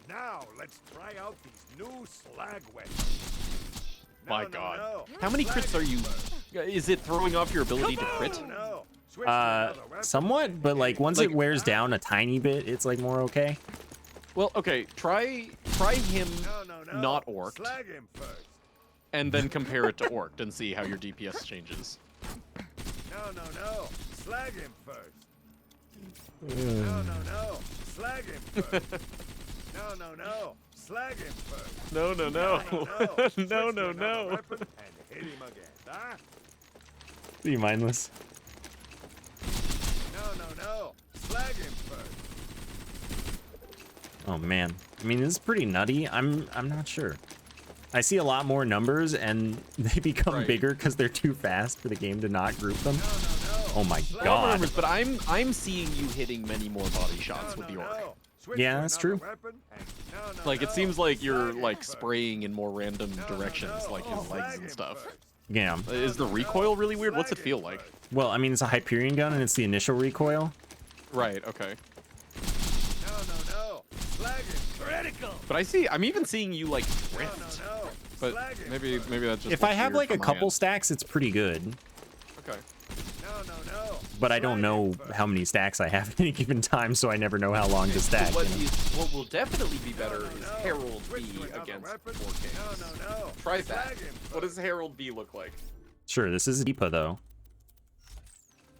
Now let's try out these new slag weapons. My God. How many crits are you? Is it throwing off your ability to crit? Somewhat, but like once Like- it wears down a tiny bit, it's like more okay. Well, okay. Try him not orced, Slag him first. and then compare it to orced and see how your DPS changes. No. Slag him first. No. Slag him first. No. Slag him first. No. Switch to another No. weapon and hit him again. Huh? Are you mindless? No. Slag him first. Oh man. I mean, this is pretty nutty. I'm not sure. I see a lot more numbers and they become Right. bigger because they're too fast for the game to not group them. Oh my All god. numbers, but I'm seeing you hitting many more body shots with the orc. Switch Yeah, to that's another true. weapon and Like it seems like you're Slag him like first. spraying in more random directions, like his Slag legs and him stuff. first. Yeah. Is the recoil really weird? What's it Slag feel him like? first. Well, I mean, it's a Hyperion gun and it's the initial recoil. Right. Okay. No. Slag him. Critical. But I'm even seeing you like drift. No. But Slag him maybe first. that's just. If I looks have weird like a from my couple end. stacks, it's pretty good. Okay. No. But I don't Slag know him first. how many stacks I have at any given time, so I never know how long to stack. What, you know? what will definitely be better is No. Herald Switch B to another against weapon. 4Ks. No. Try that. Slag him What first. does Herald B look like? Sure, this is Deepa though.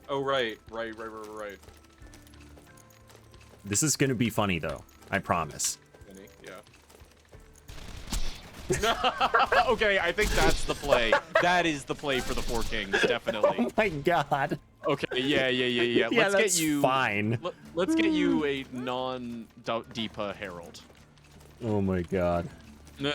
Oh right. This is gonna be funny though. I promise. Yeah. Okay, I think that's the play. That is the play for the Four Kings, definitely. Oh my god. Okay, yeah. Yeah, Let's that's get you. fine. Let's get you a non-Deepa Herald. Oh my god. No.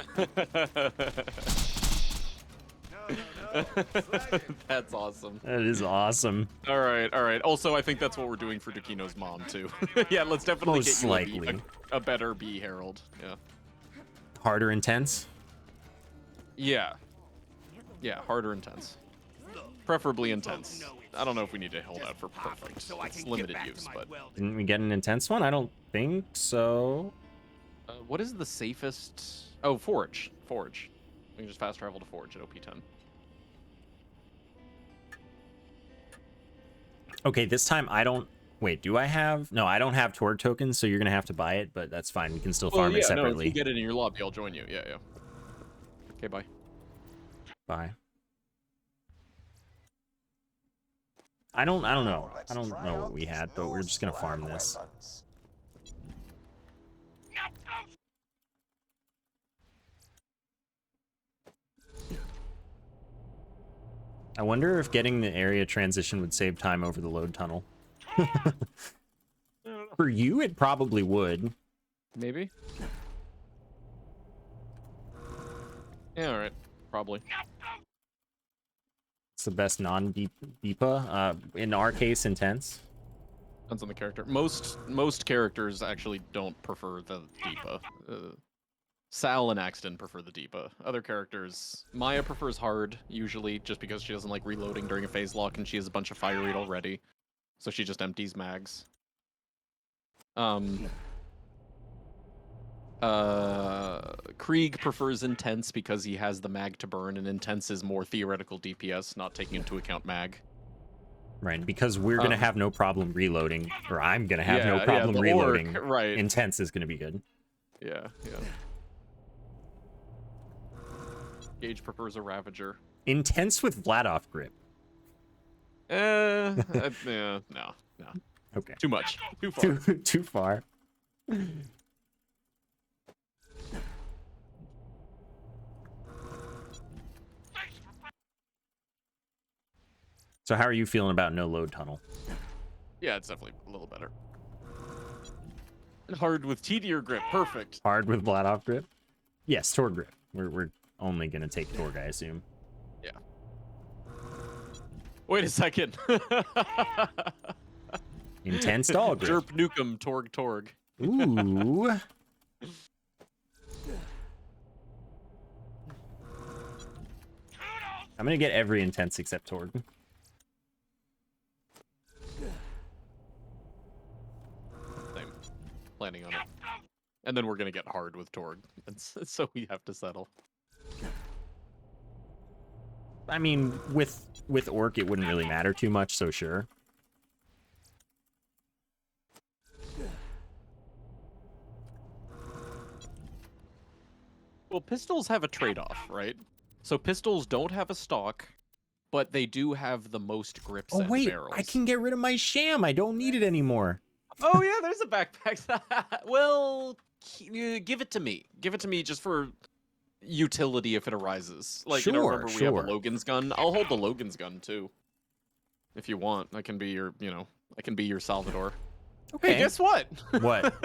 Slag him. That's awesome. That is awesome. All right. Also, I think that's what we're doing for Dukino's mom too. Yeah, let's definitely Most get you likely. a better B Herald. Yeah. Harder intense. Yeah, harder intense. Preferably intense. I don't know if we need to hold out for perfect. It's limited use, but Didn't we get an intense one? I don't think so. what is the safest? Oh, Forge. We can just fast travel to Forge at OP10. Okay, this time I don't. Wait, do I have? No, I don't have Torg tokens, so you're gonna have to buy it, but that's fine. We can still farm it No, if separately. you get it in your lobby, I'll join you. Yeah. Okay, bye. Bye. I don't know. I don't know what we had, but we're just gonna farm this. I wonder if getting the area transition would save time over the load tunnel. For you, it probably would. Maybe. Yeah, all right. Probably. It's the best non-Deepa. In our case, intense. Depends on the character. Most characters actually don't prefer the Deepa. Sal and Axton prefer the Deepa. Other characters, Maya prefers hard, usually, just because she doesn't like reloading during a phase lock and she has a bunch of fire rate already. So she just empties mags. Krieg prefers intense because he has the mag to burn, and intense is more theoretical DPS, not taking into account mag. Right, because we're gonna have no problem reloading, or I'm gonna have no Yeah, problem the reloading. orc, right. Intense is gonna be good. Yeah. Gage prefers a Ravager. Intense with Vladoff grip. Yeah, no. Okay. Too much. Too far. Too far. So how are you feeling about no load tunnel? Yeah, it's definitely a little better. Hard with TD or grip, perfect. Hard with Vladoff grip? Yes, Torg grip. We're only gonna take Torg, I assume. Yeah. Wait a second. Intense dog grip. Jerp Nukem Torg. Ooh. I'm gonna get every intense except Torg. Same. Planning on it. And then we're gonna get hard with Torg, and so we have to settle. I mean, with Orc, it wouldn't really matter too much, so sure. Well, pistols have a trade-off, right? So pistols don't have a stock, but they do have the most grips and barrels. I can get rid of my sham. I don't need it anymore. Oh yeah, there's a backpack. Well, give it to me. Give it to me just for utility if it arises. Like, remember we have a Logan's gun? I'll hold the Logan's gun too. If you want. I can be your, I can be your Salvador. Okay. Hey, guess what? What?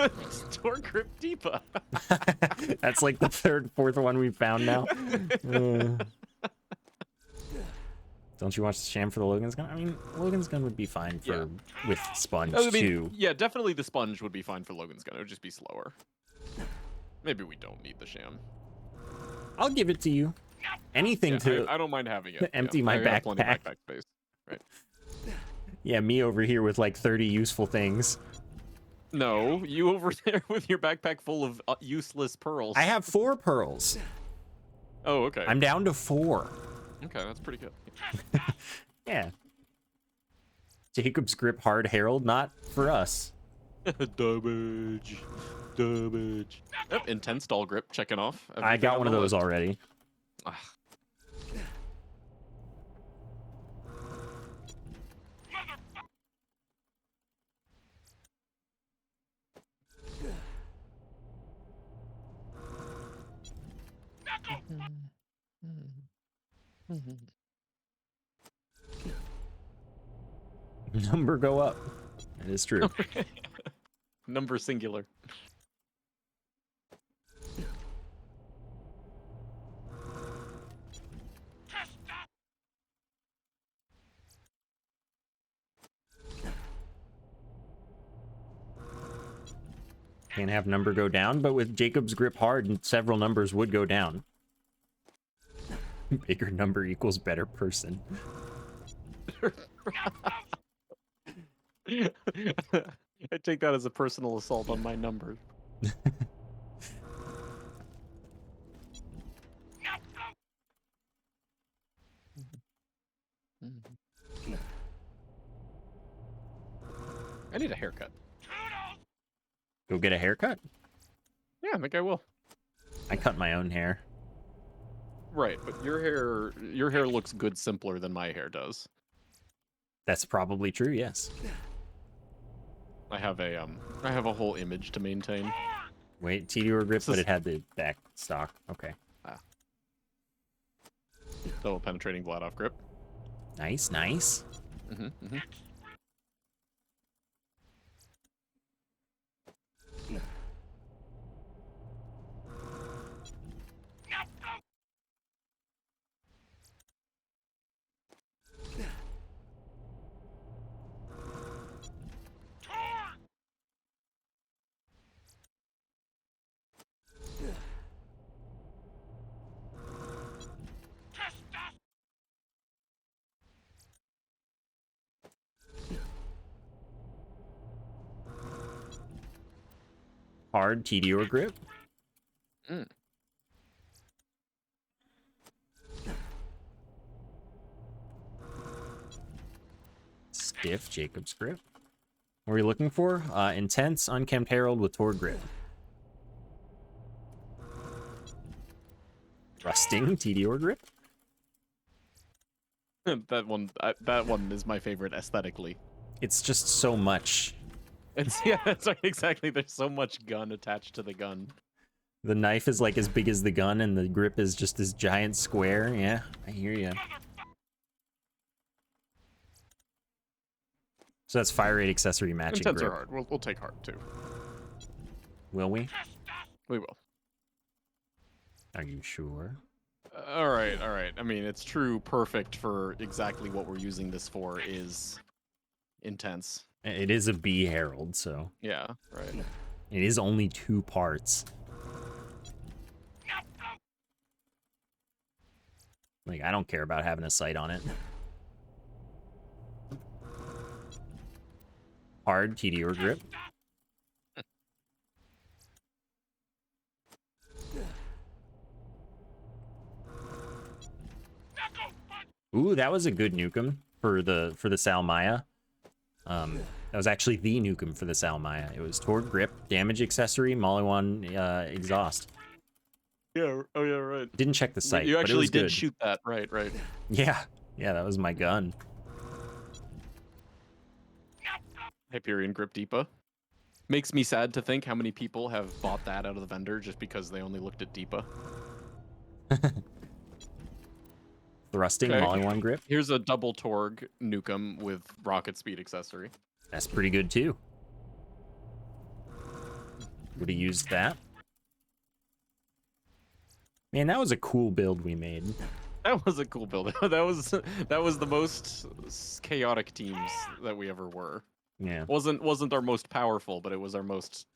Torg grip Deepa. That's like the fourth one we've found now. Don't you want the sham for the Logan's gun? I mean, Logan's gun would be fine for with sponge too. Yeah, definitely the sponge would be fine for Logan's gun. It would just be slower. Maybe we don't need the sham. I'll give it to you. Anything to I don't mind having it. empty my I got plenty of backpack. backpack space. Right. Yeah, me over here with like 30 useful things. No, you over there with your backpack full of useless pearls. I have 4 pearls. Oh, okay. I'm down to 4. Okay, that's pretty good. Yeah. Jacob's grip hard Herald, not for us. Damage. Yep, intense stall grip, checking off. I got one of those already. Ugh. Number go up. That is true. Number singular. Can't have number go down, but with Jacob's grip hard, several numbers would go down. Bigger number equals better person. I take that as a personal assault on my number. I need a haircut. Go get a haircut? Yeah, I think I will. I cut my own hair. Right, but your hair looks good simpler than my hair does. That's probably true, yes. I have a whole image to maintain. Wait, TD or grip, but it had the back stock. Okay. Double penetrating Vladoff grip. Nice, nice. Hard, TD, or grip. Mm. Stiff, Jacob's grip. What are we looking for? Intense, Unkempt Herald with Tor grip. Rusting, TD, or grip. That one is my favorite aesthetically. It's just so much. It's yeah, that's right, exactly. There's so much gun attached to the gun. The knife is like as big as the gun, and the grip is just this giant square. Yeah, I hear you. So that's fire rate accessory matching Intense grip. are hard. We'll take hard too. Will we? We will. Are you sure? All right, all right. I mean, it's true. Perfect for exactly what we're using this for is intense. It is a B Herald, so Yeah, right. it is only 2 parts. Like, I don't care about having a sight on it. Hard, TD, or grip. Ooh, that was a good nukem for the Salmaya. That was actually the nukem for the Salmaya. It was Tor grip, damage accessory, Maliwan exhaust. Yeah. Oh yeah. Right. Didn't check the sight. You but it actually was did good. shoot that. Right. Right. Yeah, yeah, that was my gun. Hyperion Grip Deepa. Makes me sad to think how many people have bought that out of the vendor just because they only looked at Deepa. Thrusting, Okay. Maliwan grip. Here's a double Torg Nukem with rocket speed accessory. That's pretty good too. Would have used that. Man, that was a cool build we made. That was a cool build. that was the most chaotic teams that we ever were. Yeah. Wasn't our most powerful, but it was our most,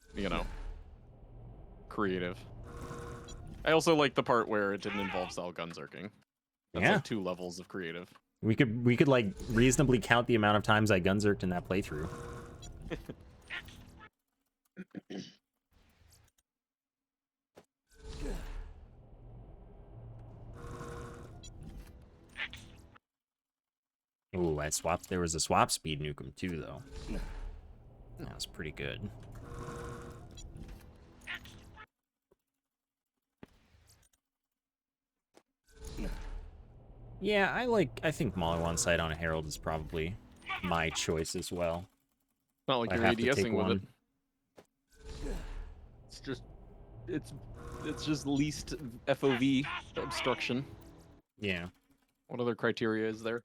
creative. I also like the part where it didn't involve Zal Gunzerking. That's Yeah. like 2 levels of creative. We could like reasonably count the amount of times I gunzerked in that playthrough. Ooh, there was a swap speed nukem too though. That was pretty good. Yeah, I think Maliwan sight on a Herald is probably my choice as well. Not like I you're have to take ADSing with one. it. It's just least FOV obstruction. Yeah. What other criteria is there?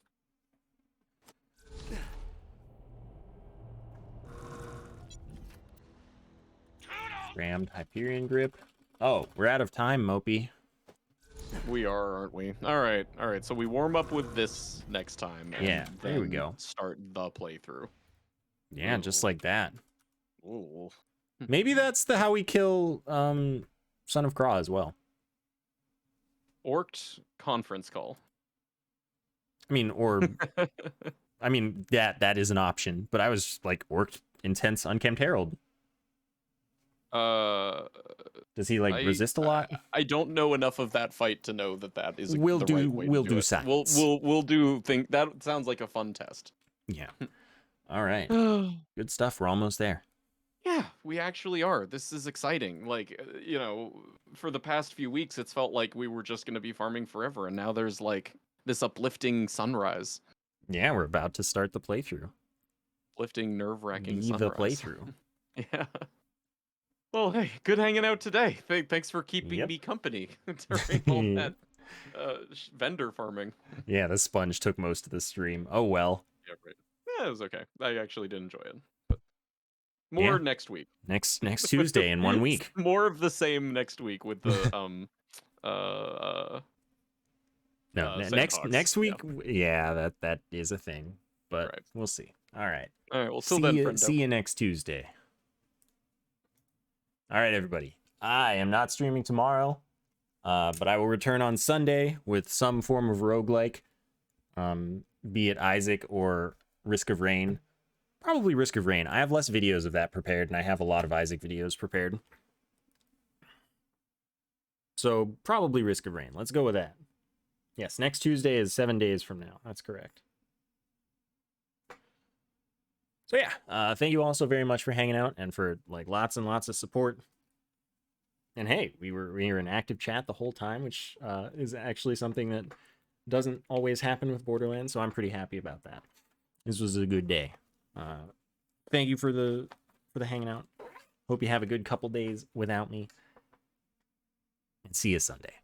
Rammed Hyperion grip. Oh, we're out of time, Mopey. We are, aren't we? All right. So we warm up with this next time. And Yeah, there we then go. Start the playthrough. Yeah, just like that. Ooh. Maybe that's how we kill Son of Craw as well. Orked conference call. I mean, or I mean that is an option, but I was like Orked Intense Unkempt Herald. Does he like resist a lot? I don't know enough of that fight to know that is the right way to do it. science. We'll do think that sounds like a fun test. Yeah. All right. Good stuff. We're almost there. Yeah, we actually are. This is exciting. Like, for the past few weeks, it's felt like we were just going to be farming forever, and now there's like this uplifting sunrise. Yeah, we're about to start the playthrough. Uplifting, nerve-wracking The sunrise. playthrough. Yeah. Well, hey, good hanging out today. Thanks for keeping me company during all that vendor farming. Yeah, the sponge took most of the stream. Oh well. Yeah, right. Yeah, it was okay. I actually did enjoy it. But more next week. Next Tuesday in 1 week. More of the same next week with the next week. Yeah, that is a thing, but we'll see. All right. All right. Well, till then, see you next Tuesday. All right, everybody. I am not streaming tomorrow, but I will return on Sunday with some form of roguelike, be it Isaac or Risk of Rain. Probably Risk of Rain. I have less videos of that prepared, and I have a lot of Isaac videos prepared. So probably Risk of Rain. Let's go with that. Yes, next Tuesday is 7 days from now. That's correct. So yeah, thank you all so very much for hanging out and for like lots and lots of support. And hey, we were in active chat the whole time, which is actually something that doesn't always happen with Borderlands, so I'm pretty happy about that. This was a good day. Thank you for the hanging out. Hope you have a good couple days without me. And see you Sunday.